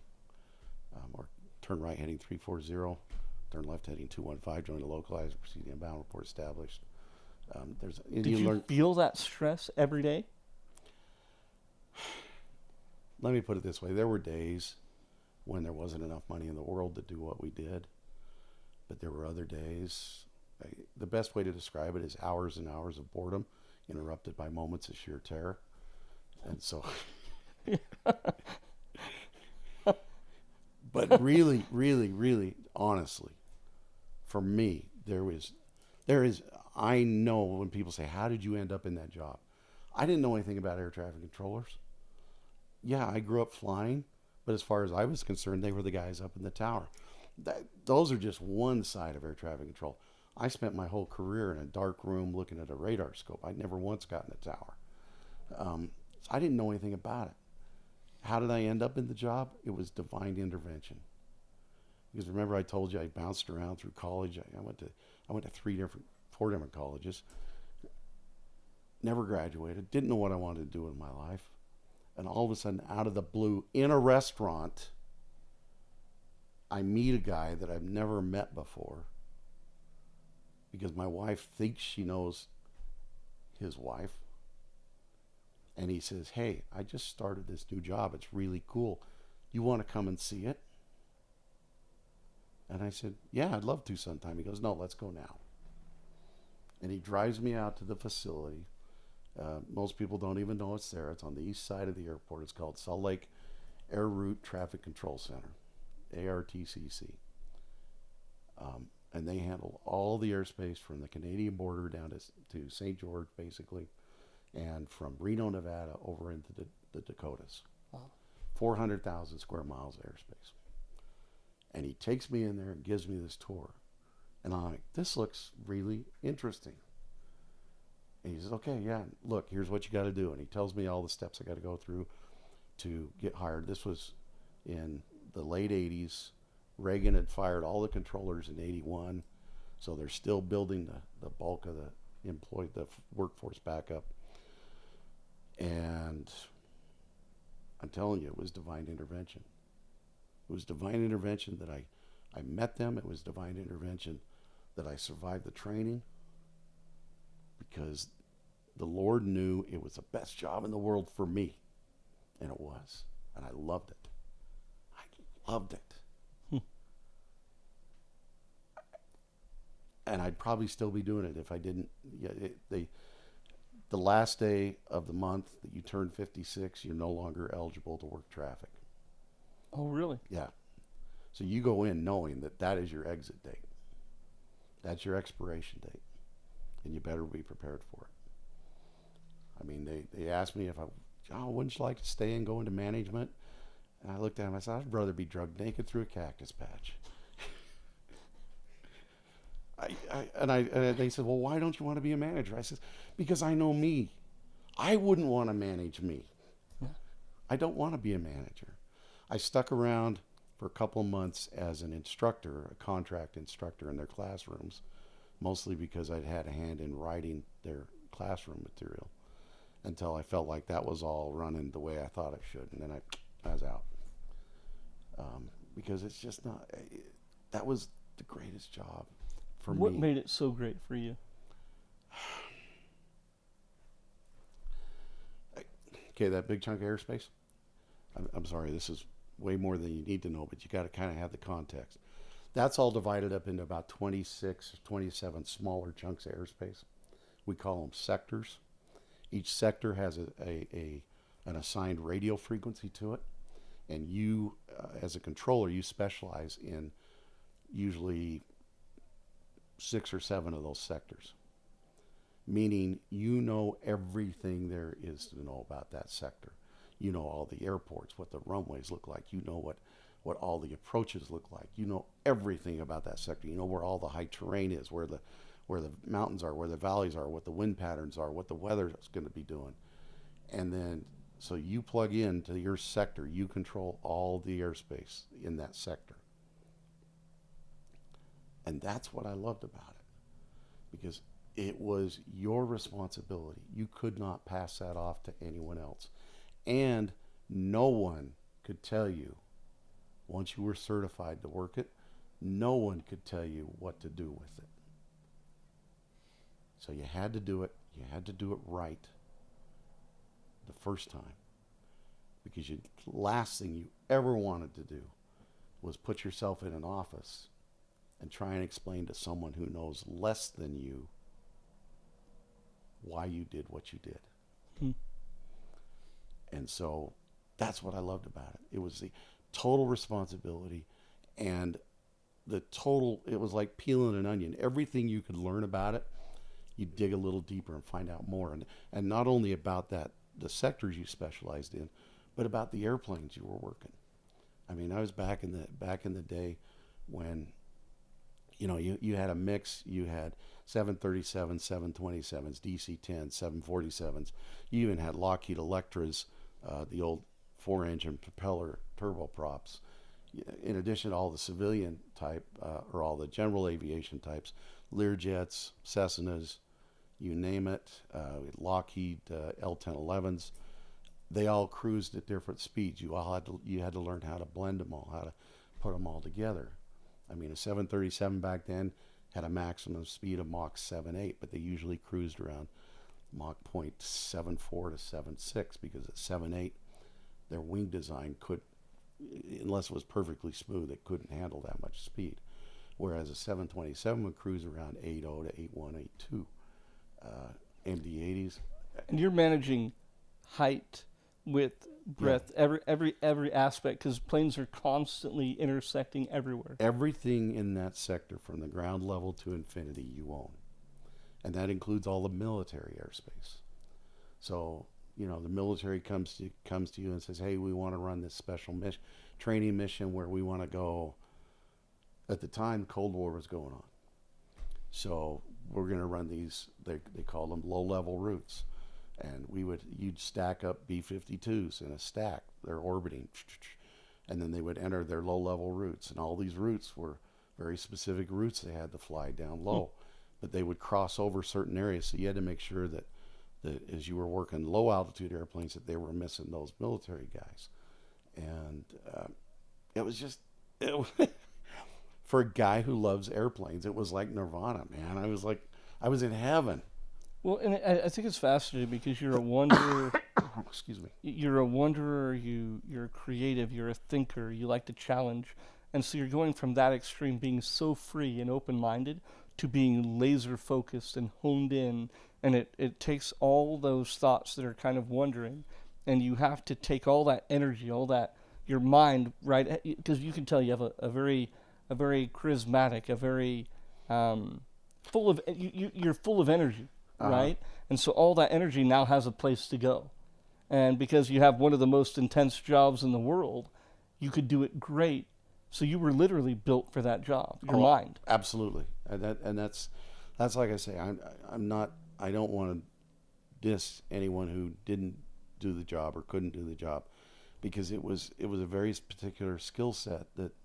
B: Or turn right heading 340, turn left heading 215, join the localizer, proceeding inbound, report established.
A: Did you feel that stress every day?
B: Let me put it this way. There were days when there wasn't enough money in the world to do what we did. But there were other days. The best way to describe it is hours and hours of boredom interrupted by moments of sheer terror. And so, but really, really, really, honestly, for me, I know when people say, how did you end up in that job? I didn't know anything about air traffic controllers. Yeah, I grew up flying, but as far as I was concerned, they were the guys up in the tower. Those are just one side of air traffic control. I spent my whole career in a dark room looking at a radar scope. I'd never once gotten a tower. So I didn't know anything about it. How did I end up in the job? It was divine intervention. Because remember, I told you I bounced around through college. I went to 4 different colleges. Never graduated. Didn't know what I wanted to do in my life. And all of a sudden, out of the blue, in a restaurant, I meet a guy that I've never met before because my wife thinks she knows his wife. And he says, hey, I just started this new job. It's really cool. You want to come and see it? And I said, yeah, I'd love to sometime. He goes, no, let's go now. And he drives me out to the facility. Most people don't even know it's there. It's on the east side of the airport. It's called Salt Lake Air Route Traffic Control Center, ARTCC. And they handle all the airspace from the Canadian border down to St. George, basically, and from Reno, Nevada, over into the Dakotas. Wow. 400,000 square miles of airspace. And he takes me in there and gives me this tour. And I'm like, this looks really interesting. And he says, okay, yeah, look, here's what you got to do. And he tells me all the steps I got to go through to get hired. This was in the late 80s. Reagan had fired all the controllers in 81. So they're still building the bulk of the workforce back up. And I'm telling you, it was divine intervention. It was divine intervention that I met them. It was divine intervention that I survived the training, because the Lord knew it was the best job in the world for me. And it was. And I loved it. I loved it. And I'd probably still be doing it if I didn't. The last day of the month that you turn 56, you're no longer eligible to work traffic.
A: Oh, really?
B: Yeah. So you go in knowing that is your exit date. That's your expiration date. And you better be prepared for it. I mean, they asked me if wouldn't you like to stay and go into management? And I looked at them, I said, I'd rather be drugged naked through a cactus patch. And they said, well, why don't you want to be a manager? I said, because I know me. I wouldn't want to manage me. Yeah. I don't want to be a manager. I stuck around for a couple of months as an instructor, a contract instructor in their classrooms, mostly because I'd had a hand in writing their classroom material, until I felt like that was all running the way I thought it should. And then I was out. Because it's just not, that was the greatest job for me.
A: What made it so great for you?
B: Okay, that big chunk of airspace. I'm sorry, this is way more than you need to know, but you got to kind of have the context. That's all divided up into about 26 or 27 smaller chunks of airspace. We call them sectors. Each sector has an assigned radio frequency to it. And you, as a controller, you specialize in usually 6 or 7 of those sectors. Meaning you know everything there is to know about that sector. You know all the airports, what the runways look like. You know what all the approaches look like. You know everything about that sector. You know where all the high terrain is, where the mountains are, where the valleys are, what the wind patterns are, what the weather is going to be doing. And then, so you plug into your sector, you control all the airspace in that sector. And that's what I loved about it, because it was your responsibility. You could not pass that off to anyone else. And no one could tell you, once you were certified to work it, no one could tell you what to do with it. So you had to do it. You had to do it right the first time, because the last thing you ever wanted to do was put yourself in an office and try and explain to someone who knows less than you why you did what you did.
A: Hmm.
B: And so that's what I loved about it. It was the total responsibility and it was like peeling an onion. Everything you could learn about it, you dig a little deeper and find out more. And not only about the sectors you specialized in, but about the airplanes you were working. I mean, I was back in the day when, you had a mix. You had 737s, 727s, DC-10s, 747s. You even had Lockheed Electras, the old 4-engine propeller turboprops. In addition to all the civilian type, or all the general aviation types, Learjets, Cessnas, you name it, Lockheed L-1011s, they all cruised at different speeds. You had to learn how to blend them all, how to put them all together. I mean, a 737 back then had a maximum speed of Mach 7.8, but they usually cruised around Mach 0.74 to 7.6, because at 7.8, their wing design unless it was perfectly smooth, it couldn't handle that much speed. Whereas a 727 would cruise around 8.0 to 8.1, 8.2. MD-80s.
A: And you're managing height, width, breadth, every aspect, because planes are constantly intersecting everywhere.
B: Everything in that sector, from the ground level to infinity, you own. And that includes all the military airspace. So, the military comes to you and says, hey, we want to run this special training mission where we want to go. At the time, Cold War was going on. So we're going to run these, they call them low-level routes. And you'd stack up B-52s in a stack. They're orbiting. And then they would enter their low-level routes. And all these routes were very specific routes they had to fly down low. But they would cross over certain areas, so you had to make sure that as you were working low-altitude airplanes, that they were missing those military guys. And it was just... for a guy who loves airplanes, it was like nirvana, man. I was in heaven.
A: Well, and I think it's fascinating because you're a wanderer.
B: Excuse me.
A: You're a wanderer. You're creative. You're a thinker. You like to challenge, and so you're going from that extreme, being so free and open-minded, to being laser focused and honed in. And it takes all those thoughts that are kind of wandering, and you have to take all that energy, all that your mind, right? Because you can tell you have a very charismatic, a very full of you're full of energy. Right? And so all that energy now has a place to go. And because you have one of the most intense jobs in the world, you could do it great. So you were literally built for that job, your mind.
B: Absolutely. And that's like I say, I don't want to diss anyone who didn't do the job or couldn't do the job, because it was a very particular skill set that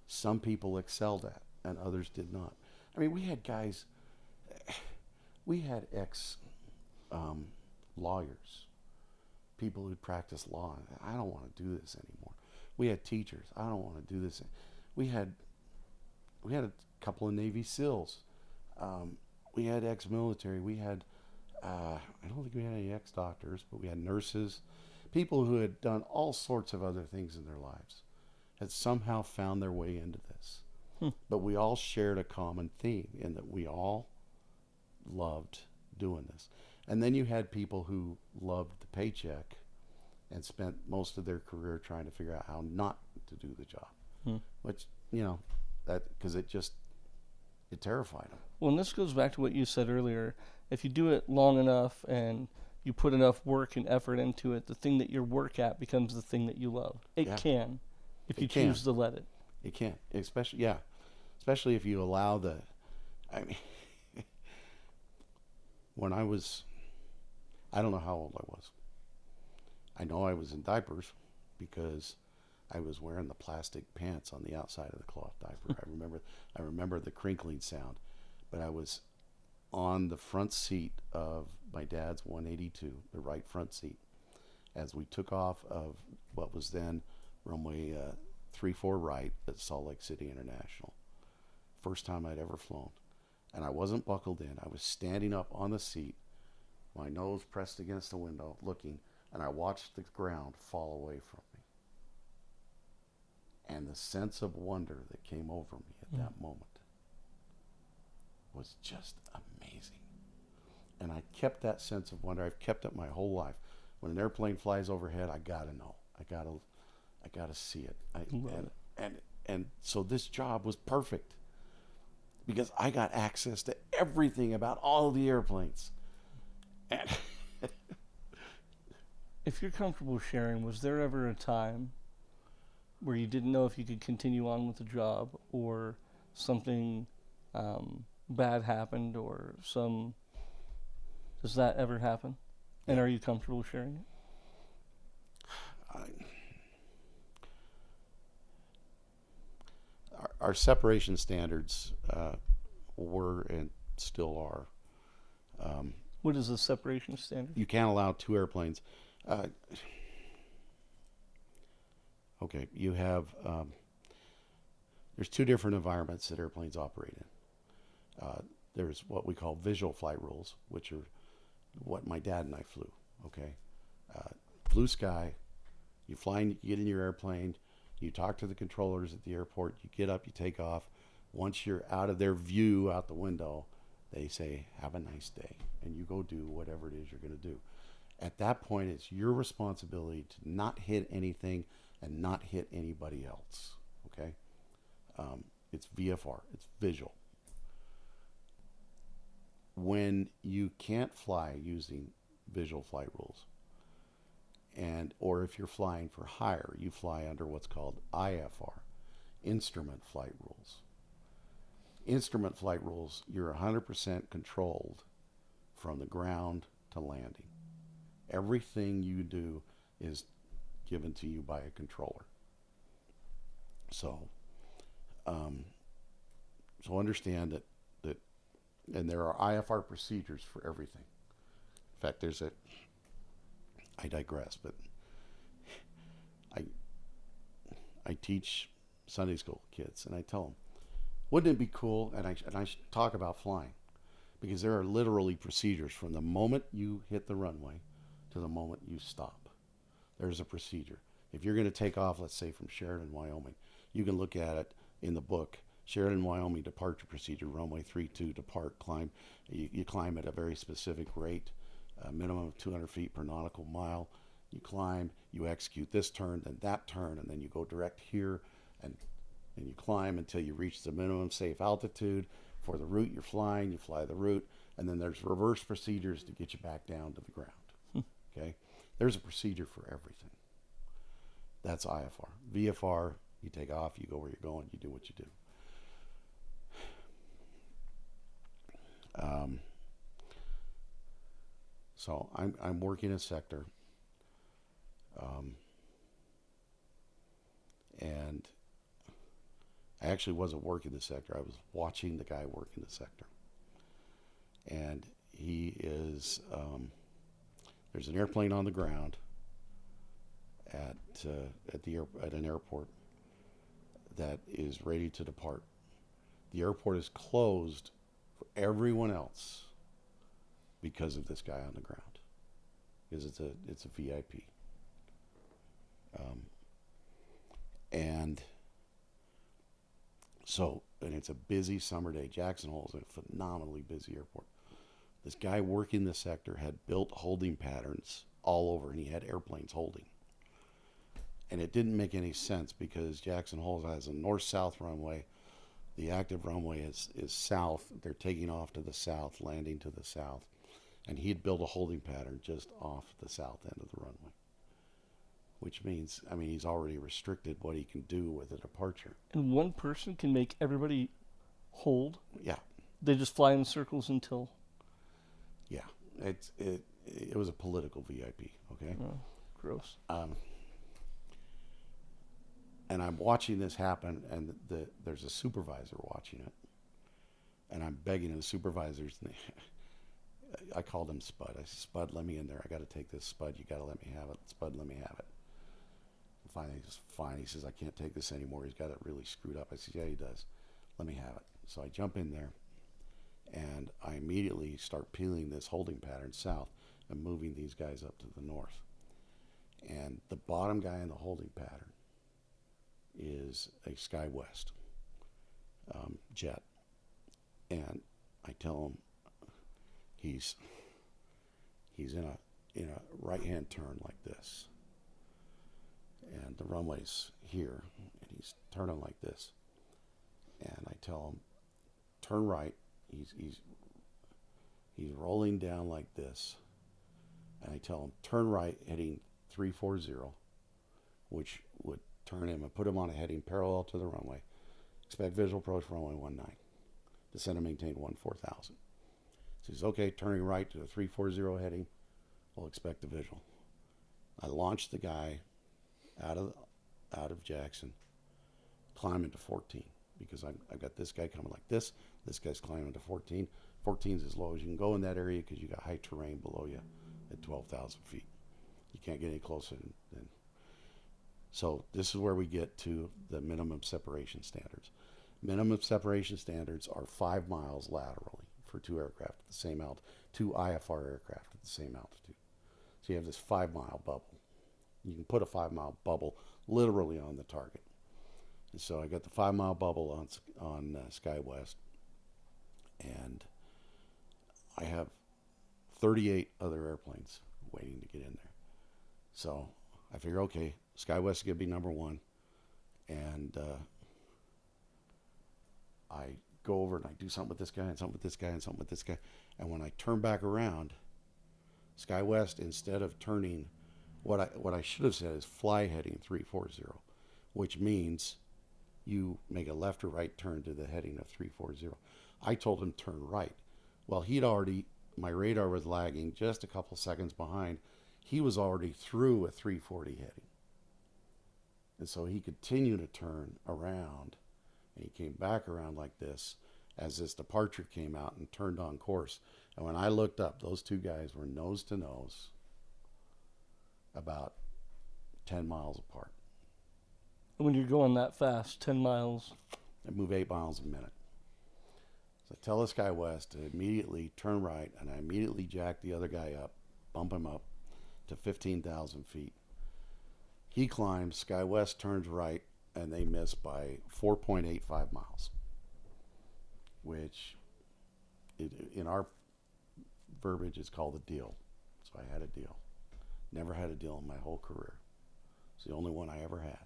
B: some people excelled at and others did not. I mean, we had guys... We had lawyers, people who'd practiced law. I don't want to do this anymore. We had teachers. I don't want to do this. We had a couple of Navy SEALs. We had ex-military. We had, I don't think we had any ex-doctors, but we had nurses, people who had done all sorts of other things in their lives, had somehow found their way into this. But we all shared a common theme in that we all loved doing this. And then you had people who loved the paycheck and spent most of their career trying to figure out how not to do the job, which, because it terrified them.
A: Well, and this goes back to what you said earlier. If you do it long enough and you put enough work and effort into it, the thing that you work at becomes the thing that you love. It can, if you choose to let it.
B: It can, especially if you allow when I don't know how old I was. I know I was in diapers because I was wearing the plastic pants on the outside of the cloth diaper. I remember the crinkling sound, but I was on the front seat of my dad's 182, the right front seat, as we took off of what was then runway 34 right at Salt Lake City International. First time I'd ever flown. and I wasn't buckled in. I was standing up on the seat, my nose pressed against the window, looking, and I watched the ground fall away from me. And the sense of wonder that came over me at that moment was just amazing. And I kept that sense of wonder. I've kept it my whole life. When an airplane flies overhead, I gotta know. I gotta see it. And so this job was perfect because I got access to everything about all the airplanes. And
A: If you're comfortable sharing, was there ever a time where you didn't know if you could continue on with the job, or something bad happened, or some... Does that ever happen? And are you comfortable sharing it?
B: Our separation standards were and still are.
A: What is the separation standard?
B: You can't allow two airplanes. Okay, you have there's two different environments that airplanes operate in. There's what we call visual flight rules, which are what my dad and I flew. Okay, blue sky. You fly, you get in your airplane. You talk to the controllers at the airport. You get up, you take off. Once you're out of their view, out the window, they say, "Have a nice day," and you go do whatever it is you're going to do. At that point, it's your responsibility to not hit anything and not hit anybody else. Okay, it's VFR. It's visual. When you can't fly using visual flight rules, or if you're flying for hire, you fly under what's called IFR, instrument flight rules. Instrument flight rules, you're 100% controlled from the ground to landing. Everything you do is given to you by a controller. So understand that, and there are IFR procedures for everything. In fact, I digress, but I teach Sunday school kids, and I tell them, wouldn't it be cool? And I talk about flying, because there are literally procedures from the moment you hit the runway to the moment you stop. There's a procedure. If you're going to take off, let's say from Sheridan, Wyoming, you can look at it in the book. Sheridan, Wyoming departure procedure, runway 32, depart, climb. You climb at a very specific rate, a minimum of 200 feet per nautical mile. You climb, you execute this turn, then that turn, and then you go direct here, and you climb until you reach the minimum safe altitude. For the route you're flying, you fly the route, and then there's reverse procedures to get you back down to the ground. Okay? There's a procedure for everything. That's IFR. VFR, you take off, you go where you're going, you do what you do. So I'm working a sector, and I actually wasn't working the sector. I was watching the guy work in the sector, and he is there's an airplane on the ground at an airport that is ready to depart. The airport is closed for everyone else because of this guy on the ground, because it's a VIP. And it's a busy summer day. Jackson Hole is a phenomenally busy airport. This guy working the sector had built holding patterns all over, and he had airplanes holding. And it didn't make any sense, because Jackson Hole has a north-south runway. The active runway is south. They're taking off to the south, landing to the south. And he'd built a holding pattern just off the south end of the runway. Which means, he's already restricted what he can do with a departure.
A: And one person can make everybody hold?
B: Yeah.
A: They just fly in circles until...
B: Yeah. It was a political VIP, okay?
A: Oh, gross.
B: And I'm watching this happen, and there's a supervisor watching it. And I'm begging the supervisors. I called him Spud. I said, "Spud, let me in there. I got to take this. Spud, you got to let me have it. Spud, let me have it." And finally, he says, "Fine." He says, "I can't take this anymore. He's got it really screwed up." I said, "Yeah, he does. Let me have it." So I jump in there, And I immediately start peeling this holding pattern south and moving these guys up to the north. And the bottom guy in the holding pattern is a SkyWest jet. And I tell him he's in a right-hand turn like this. And the runway's here, and he's turning like this. And I tell him, turn right. He's rolling down like this. And I tell him, turn right, heading 340, which would turn him and put him on a heading parallel to the runway. Expect visual approach runway 19. Descend and maintain 14,000. So he's okay, turning right to the 340 heading. We'll expect the visual. I launch the guy out of Jackson, climb into 14 because I've got this guy coming like this. This guy's climbing to 14. 14 is as low as you can go in that area because you got high terrain below you at 12,000 feet. You can't get any closer than. So this is where we get to the minimum separation standards. Minimum separation standards are 5 miles laterally for two aircraft at the same altitude, two IFR aircraft at the same altitude. So you have this 5 mile bubble. You can put a 5 mile bubble literally on the target. And so I got the 5 mile bubble on SkyWest, and I have 38 other airplanes waiting to get in there. So I figure, okay, SkyWest is going to be number one, and I go over and I do something with this guy and something with this guy and something with this guy, and when I turn back around, SkyWest, instead of turning, what I should have said is fly heading 340, which means you make a left or right turn to the heading of 340. I told him turn right. Well, my radar was lagging just a couple seconds behind. He was already through a 340 heading. And so he continued to turn around, and he came back around like this as this departure came out and turned on course. And when I looked up, those two guys were nose to nose about 10 miles apart.
A: When you're going that fast, 10 miles.
B: I move 8 miles a minute. So I tell the SkyWest to immediately turn right, and I immediately jack the other guy up, bump him up to 15,000 feet. He climbs, SkyWest turns right, and they miss by 4.85 miles, which in our verbiage is called a deal. So I had a deal. Never had a deal in my whole career. It's the only one I ever had.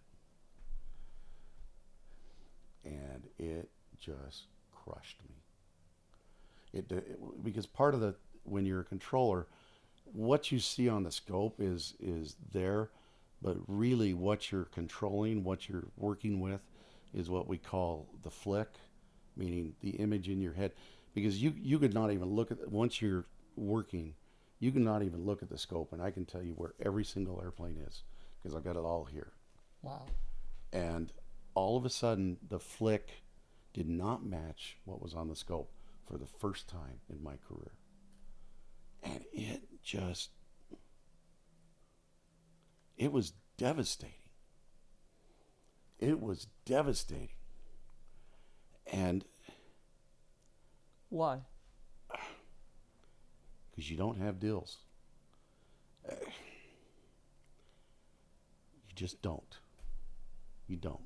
B: And it just crushed me. Because part of when you're a controller, what you see on the scope is there, but really what you're controlling, what you're working with, is what we call the flick, meaning the image in your head. Because you could not even look at, once you're working, you can not even look at the scope, and I can tell you where every single airplane is, because I've got it all here.
A: Wow.
B: And all of a sudden, the flick did not match what was on the scope for the first time in my career. And it was devastating. It was devastating. And
A: why?
B: Because you don't have deals. You just don't. You don't.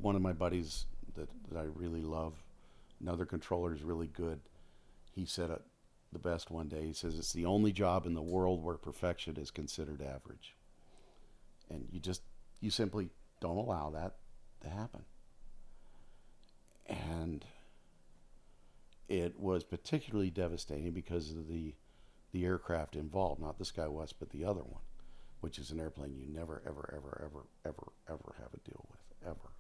B: One of my buddies that I really love, another controller is really good. He said it the best one day. He says it's the only job in the world where perfection is considered average. And you simply don't allow that to happen. And it was particularly devastating because of the aircraft involved, not the SkyWest, but the other one, which is an airplane you never, ever, ever, ever, ever, ever have a deal with, ever.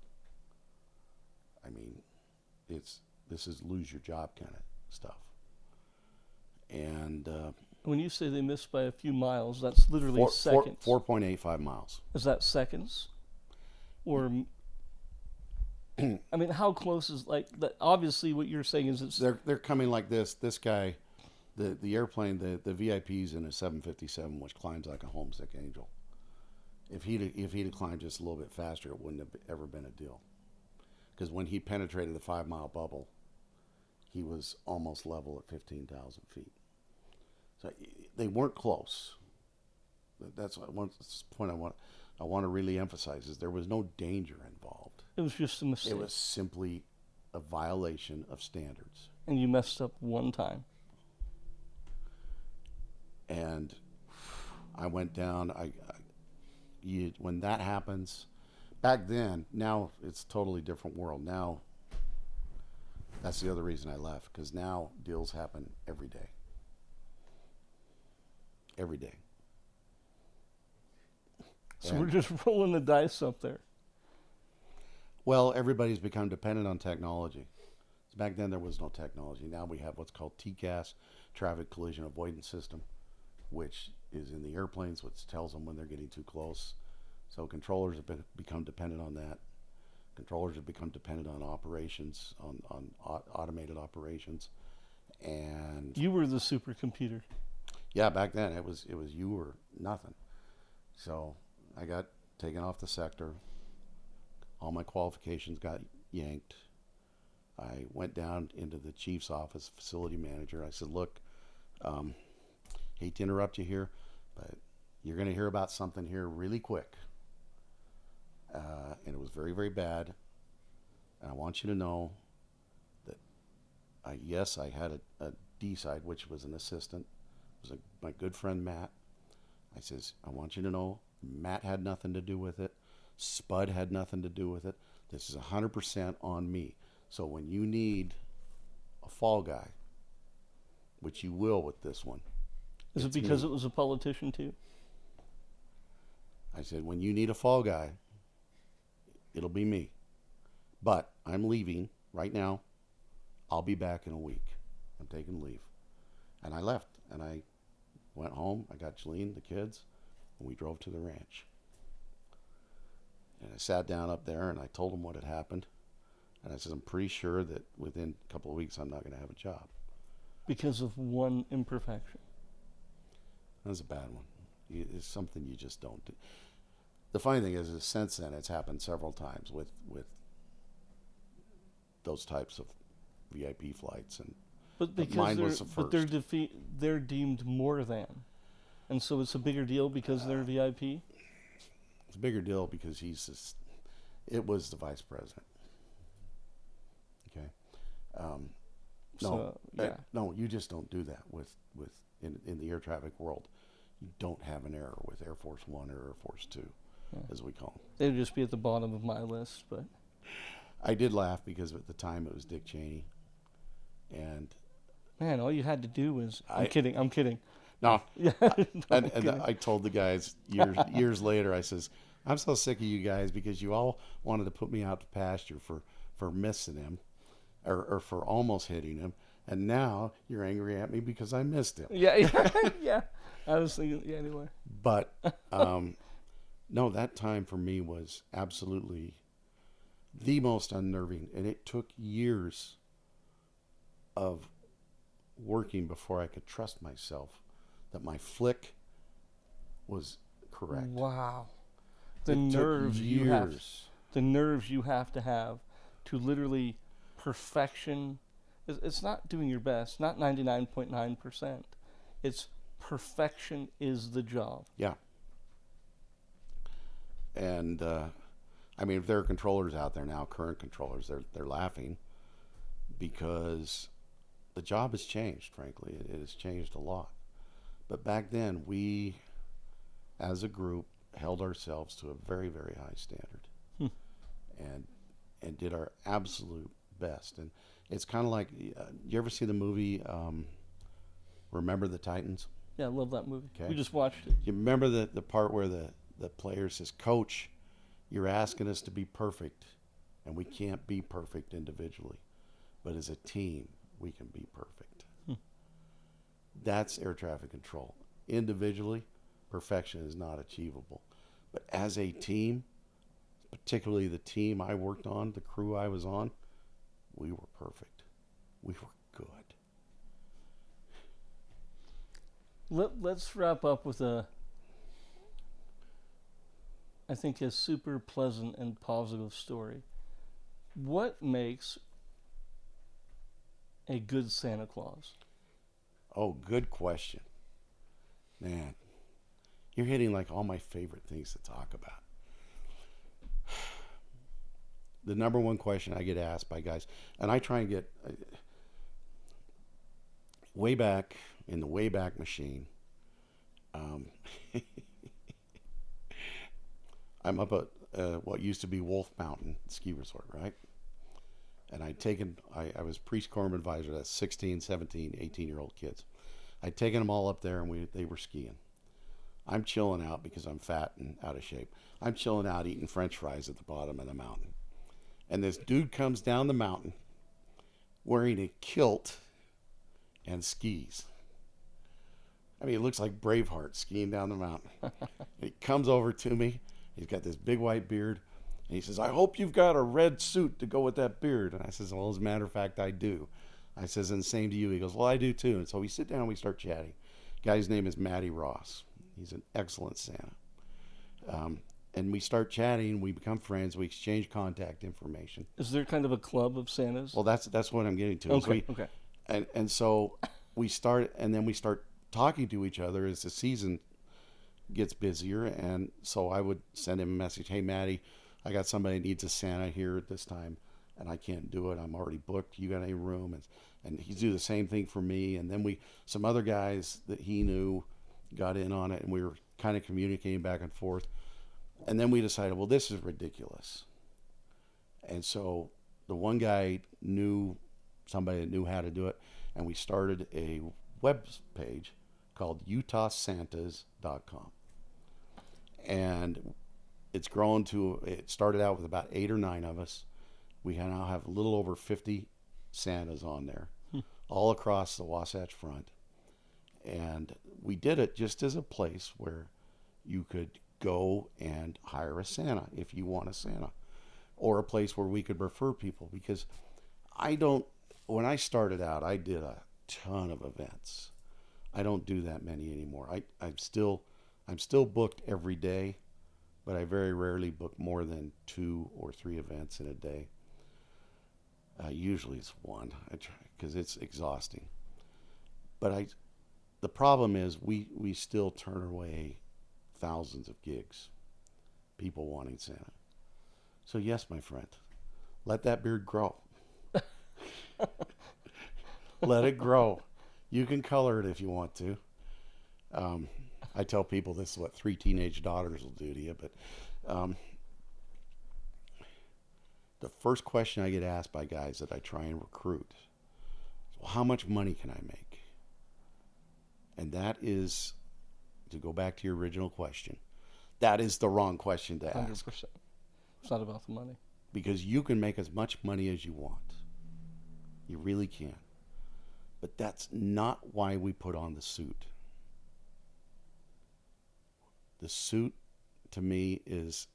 B: I mean, this is lose your job kind of stuff. And
A: when you say they missed by a few miles, that's literally seconds.
B: 4.85 miles.
A: Is that seconds? Or I mean, how close is like that? Obviously, what you're saying is
B: they're coming like this. This guy, the airplane, the VIP's in a 757, which climbs like a homesick angel. If he'd have climbed just a little bit faster, it wouldn't have ever been a deal. because when he penetrated the 5 mile bubble, he was almost level at 15,000 feet. So they weren't close. That's one point I want to really emphasize is there was no danger involved.
A: It was just a mistake.
B: It was simply a violation of standards.
A: And you messed up one time.
B: And I went down. When that happens, back then, now it's a totally different world. Now, that's the other reason I left, because now deals happen every day. Every day.
A: So we're just rolling the dice up there.
B: Well, everybody's become dependent on technology. Back then, there was no technology. Now we have what's called TCAS, Traffic Collision Avoidance System, which is in the airplanes, which tells them when they're getting too close. So controllers have become dependent on that. Controllers have become dependent on operations, on automated operations. And
A: you were the supercomputer.
B: Yeah, back then it was you or nothing. So I got taken off the sector. All my qualifications got yanked. I went down into the chief's office, facility manager. I said, look, hate to interrupt you here, but you're going to hear about something here really quick. And it was very, very bad. And I want you to know that, yes, I had a D-side, which was an assistant. It was my good friend, Matt. I says, I want you to know Matt had nothing to do with it. Spud had nothing to do with it. This is 100% on me. So when you need a fall guy, which you will with this one.
A: Is it because it was a politician too?
B: I said, when you need a fall guy, it'll be me. But I'm leaving right now. I'll be back in a week. I'm taking leave. And I left. And I went home. I got Jolene, the kids, and we drove to the ranch. And I sat down up there and I told them what had happened. And I said, I'm pretty sure that within a couple of weeks I'm not going to have a job.
A: Because of one imperfection.
B: That was a bad one. It's something you just don't do. The funny thing is since then it's happened several times with those types of VIP flights,
A: but
B: mine was the first.
A: But they're deemed more than, and so it's a bigger deal because they're VIP.
B: It's a bigger deal because it was the vice president. Okay, no, you just don't do that in the air traffic world. You don't have an error with Air Force One or Air Force Two, as we call them.
A: They would just be at the bottom of my list, but
B: I did laugh because at the time it was Dick Cheney, and
A: man, all you had to do was I'm kidding.
B: No,
A: yeah,
B: and I told the guys years later, I says, I'm so sick of you guys because you all wanted to put me out to pasture for missing him, or for almost hitting him, and now you're angry at me because I missed him.
A: Yeah. I was thinking, anyway.
B: But no, that time for me was absolutely the most unnerving, and it took years of working before I could trust myself that my flick was correct.
A: Wow. The nerves you have to have to literally perfection. It's not doing your best, not 99.9%. It's perfection is the job.
B: Yeah. And I mean, if there are controllers out there now, current controllers, they're laughing because the job has changed. Frankly, it has changed a lot. But back then, we, as a group, held ourselves to a very, very high standard, and did our absolute best. And it's kind of like, you ever see the movie Remember the Titans?
A: Yeah, I love that movie.
B: Okay.
A: We just watched it.
B: You remember the part where the player says, Coach, you're asking us to be perfect, and we can't be perfect individually, but as a team, we can be perfect. That's air traffic control. Individually, perfection is not achievable. But as a team, particularly the team I worked on, the crew I was on, we were perfect. We were good.
A: Let's wrap up with I think a super pleasant and positive story. What makes a good Santa Claus?
B: Oh, good question. Man, you're hitting like all my favorite things to talk about. The number one question I get asked by guys, and I try and get way back in the Wayback Machine. Um, I'm up at what used to be Wolf Mountain Ski Resort, right? And I was Priest Corps advisor. That's 16, 17, 18-year-old kids. I'd taken them all up there, and they were skiing. I'm chilling out because I'm fat and out of shape. I'm chilling out eating French fries at the bottom of the mountain. And this dude comes down the mountain wearing a kilt and skis. I mean, it looks like Braveheart skiing down the mountain. He comes over to me. He's got this big white beard. And he says, I hope you've got a red suit to go with that beard. And I says, well, as a matter of fact, I do. I says, and same to you. He goes, well, I do too. And so we sit down and we start chatting. Guy's name is Matty Ross. He's an excellent Santa. And we start chatting. We become friends. We exchange contact information.
A: Is there kind of a club of Santas?
B: Well, that's what I'm getting to.
A: Okay. Okay.
B: And so we start talking to each other as the season gets busier. And so I would send him a message, hey, Matty, I got somebody that needs a Santa here at this time, and I can't do it. I'm already booked. You got any room? And he'd do the same thing for me. And then some other guys that he knew got in on it, and we were kind of communicating back and forth. And then we decided, well, this is ridiculous. And so the one guy knew somebody that knew how to do it, and we started a web page called UtahSantas.com. And it's grown to, it started out with about 8 or 9 of us. We now have a little over 50 Santas on there, all across the Wasatch Front. And we did it just as a place where you could go and hire a Santa if you want a Santa, or a place where we could refer people, because when I started out, I did a ton of events. I don't do that many anymore. I'm still booked every day, but I very rarely book more than 2 or 3 events in a day. Usually it's 1, because it's exhausting. But the problem is we still turn away thousands of gigs, people wanting Santa. So yes, my friend, let that beard grow. Let it grow. You can color it if you want to. I tell people this is what 3 teenage daughters will do to you, but the first question I get asked by guys that I try and recruit is, well, how much money can I make? And that is, to go back to your original question, that is the wrong question to ask.
A: 100%. It's not about the money.
B: Because you can make as much money as you want. You really can. But that's not why we put on the suit. The suit, to me, it's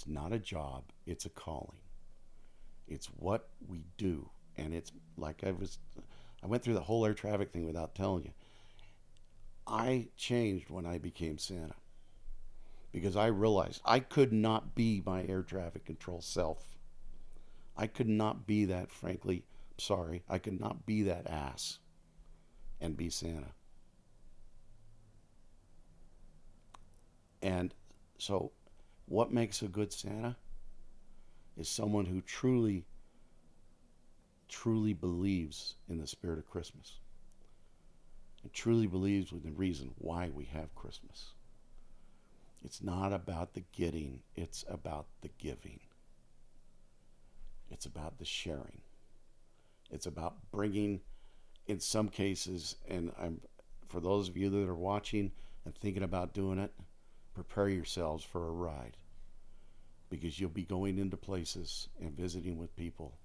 B: not a job, it's a calling. It's what we do. And it's like I went through the whole air traffic thing without telling you. I changed when I became Santa, because I realized I could not be my air traffic control self. I could not be that, frankly, sorry, I could not be that ass and be Santa. And so what makes a good Santa is someone who truly believes in the spirit of Christmas, and truly believes in the reason why we have Christmas. It's not about the getting, it's about the giving. It's about the sharing. It's about bringing, in some cases, and for those of you that are watching and thinking about doing it, prepare yourselves for a ride, because you'll be going into places and visiting with people,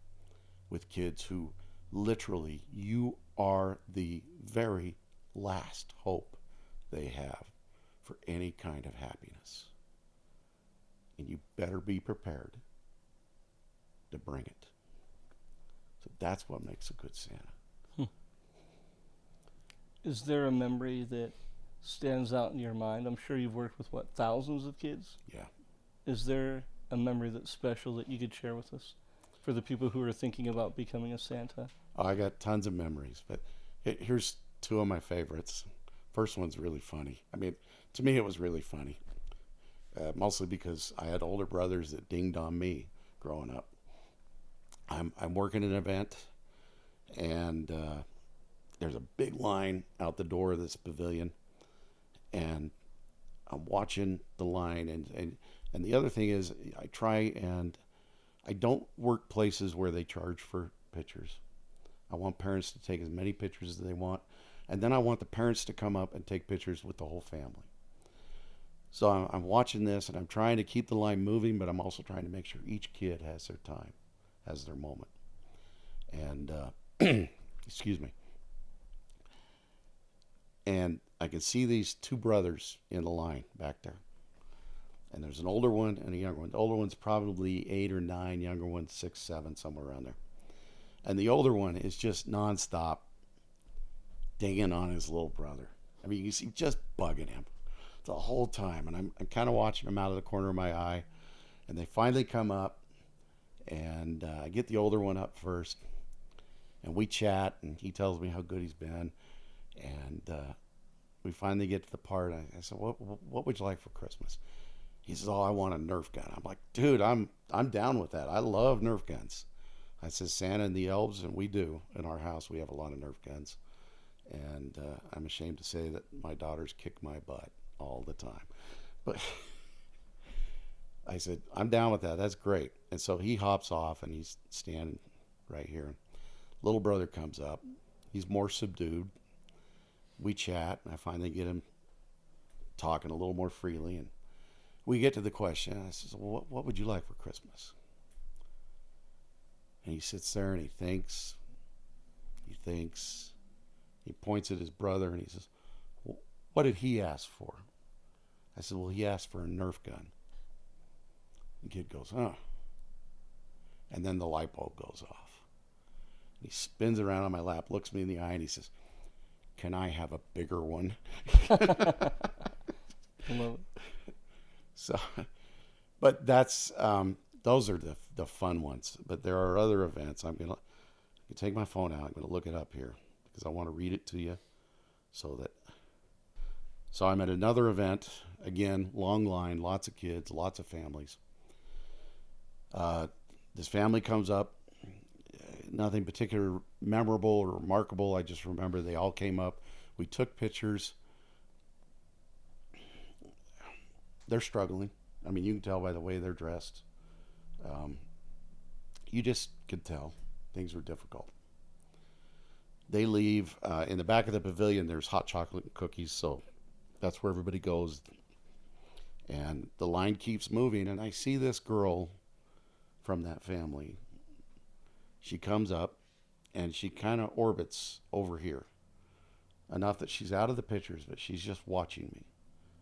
B: with kids who literally, you are the very last hope they have for any kind of happiness. And you better be prepared to bring it. So that's what makes a good Santa.
A: Is there a memory that stands out in your mind? I'm sure you've worked with, thousands of kids?
B: Yeah.
A: Is there a memory that's special that you could share with us for the people who are thinking about becoming a Santa?
B: Oh, I got tons of memories, but here's two of my favorites. First one's really funny. I mean, to me, it was really funny, mostly because I had older brothers that dinged on me growing up. I'm working an event, and there's a big line out the door of this pavilion, and I'm watching the line, and the other thing is I try and I don't work places where they charge for pictures. I want parents to take as many pictures as they want, and then I want the parents to come up and take pictures with the whole family. So I'm watching this, and I'm trying to keep the line moving, but I'm also trying to make sure each kid has their time, has their moment. And excuse me. And I can see these two brothers in the line back there. And there's an older one and a younger one. The older one's probably 8 or 9, younger one's 6, 7, somewhere around there. And the older one is just nonstop dinging on his little brother. I mean, you see, just bugging him the whole time. And I'm kind of watching him out of the corner of my eye. And they finally come up, and I get the older one up first. And we chat, and he tells me how good he's been. And we finally get to the part. I said, what would you like for Christmas? He says, oh, I want a Nerf gun. I'm like, dude, I'm down with that. I love Nerf guns. I said, Santa and the elves, and we do. In our house, we have a lot of Nerf guns. And I'm ashamed to say that my daughters kick my butt all the time. But I said, I'm down with that. That's great. And so he hops off, and he's standing right here. Little brother comes up. He's more subdued. We chat, and I finally get him talking a little more freely. And we get to the question. I says, well, what would you like for Christmas? And he sits there, and he thinks. He thinks. He points at his brother, and he says, well, what did he ask for? I said, well, he asked for a Nerf gun. The kid goes, huh. And then the light bulb goes off. He spins around on my lap, looks me in the eye, and he says, can I have a bigger one?
A: I love it.
B: So, but that's those are the fun ones. But there are other events. I'm gonna take my phone out. I'm gonna look it up here because I want to read it to you. So I'm at another event again, long line, lots of kids, lots of families. This family comes up. Nothing particular memorable or remarkable. I just remember they all came up. We took pictures. They're struggling. I mean, you can tell by the way they're dressed. You just could tell things were difficult. They leave. In the back of the pavilion, there's hot chocolate and cookies, so that's where everybody goes. And the line keeps moving, and I see this girl from that family. She comes up, and she kind of orbits over here, enough that she's out of the pictures, but she's just watching me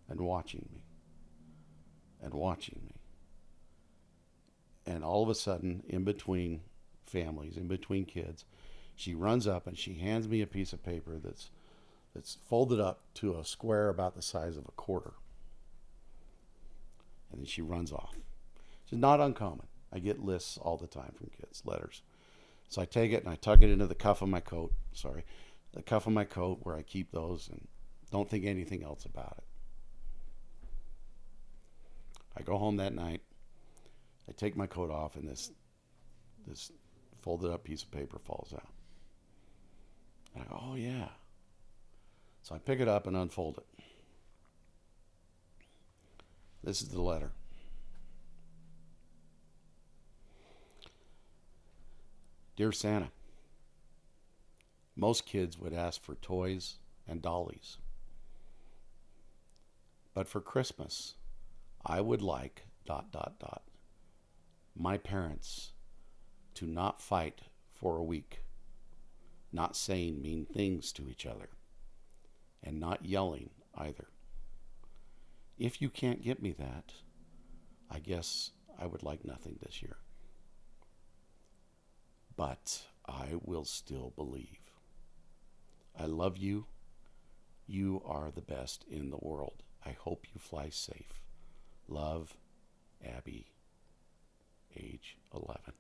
B: and watching me and watching me. And all of a sudden, in between families, in between kids, she runs up and she hands me a piece of paper that's folded up to a square about the size of a quarter. And then she runs off. It's not uncommon. I get lists all the time from kids, letters. So I take it and I tuck it into the cuff of my coat. The cuff of my coat where I keep those and don't think anything else about it. I go home that night. I take my coat off, and this folded up piece of paper falls out. And I go, oh yeah. So I pick it up and unfold it. This is the letter. Dear Santa, most kids would ask for toys and dollies. But for Christmas, I would like ... my parents to not fight for a week, not saying mean things to each other, and not yelling either. If you can't get me that, I guess I would like nothing this year. But I will still believe. I love you. You are the best in the world. I hope you fly safe. Love, Abby, age 11.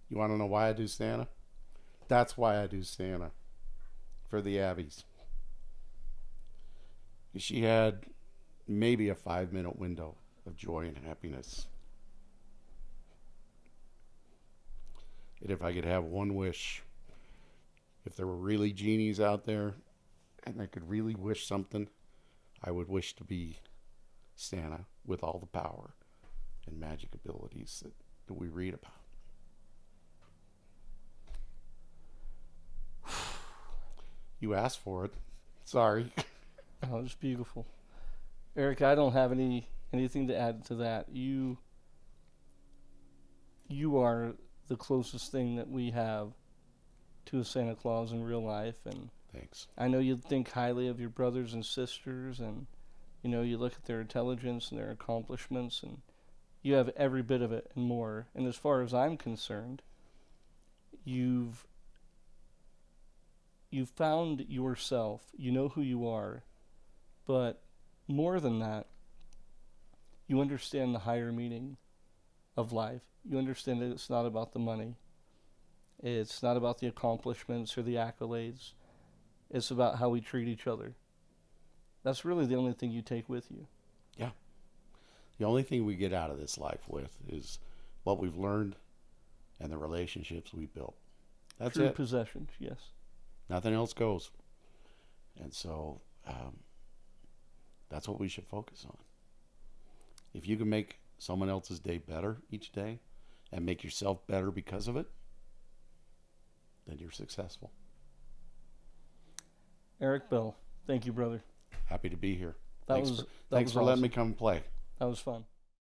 B: You want to know why I do Santa? That's why I do Santa. For the Abbeys. She had maybe a 5-minute window of joy and happiness. And if I could have one wish, if there were really genies out there and I could really wish something, I would wish to be Santa with all the power and magic abilities that we read about. You asked for it. Sorry.
A: Oh, it's beautiful. Eric, I don't have anything to add to that. You are the closest thing that we have to a Santa Claus in real life, and
B: Thanks.
A: I know you think highly of your brothers and sisters, and you look at their intelligence and their accomplishments, and you have every bit of it and more. And as far as I'm concerned, you've found yourself. You know who you are, but more than that, you understand the higher meaning of life. You understand that it's not about the money. It's not about the accomplishments or the accolades. It's about how we treat each other. That's really the only thing you take with you.
B: Yeah. The only thing we get out of this life with is what we've learned and the relationships we built. That's
A: True
B: it.
A: possessions, yes.
B: Nothing else goes. And so that's what we should focus on. If you can make someone else's day better each day and make yourself better because of it, then you're successful.
A: Eric Bell, thank you, brother.
B: Happy to be here.
A: Thanks
B: Thanks for letting
A: awesome.
B: me come play.
A: That was fun.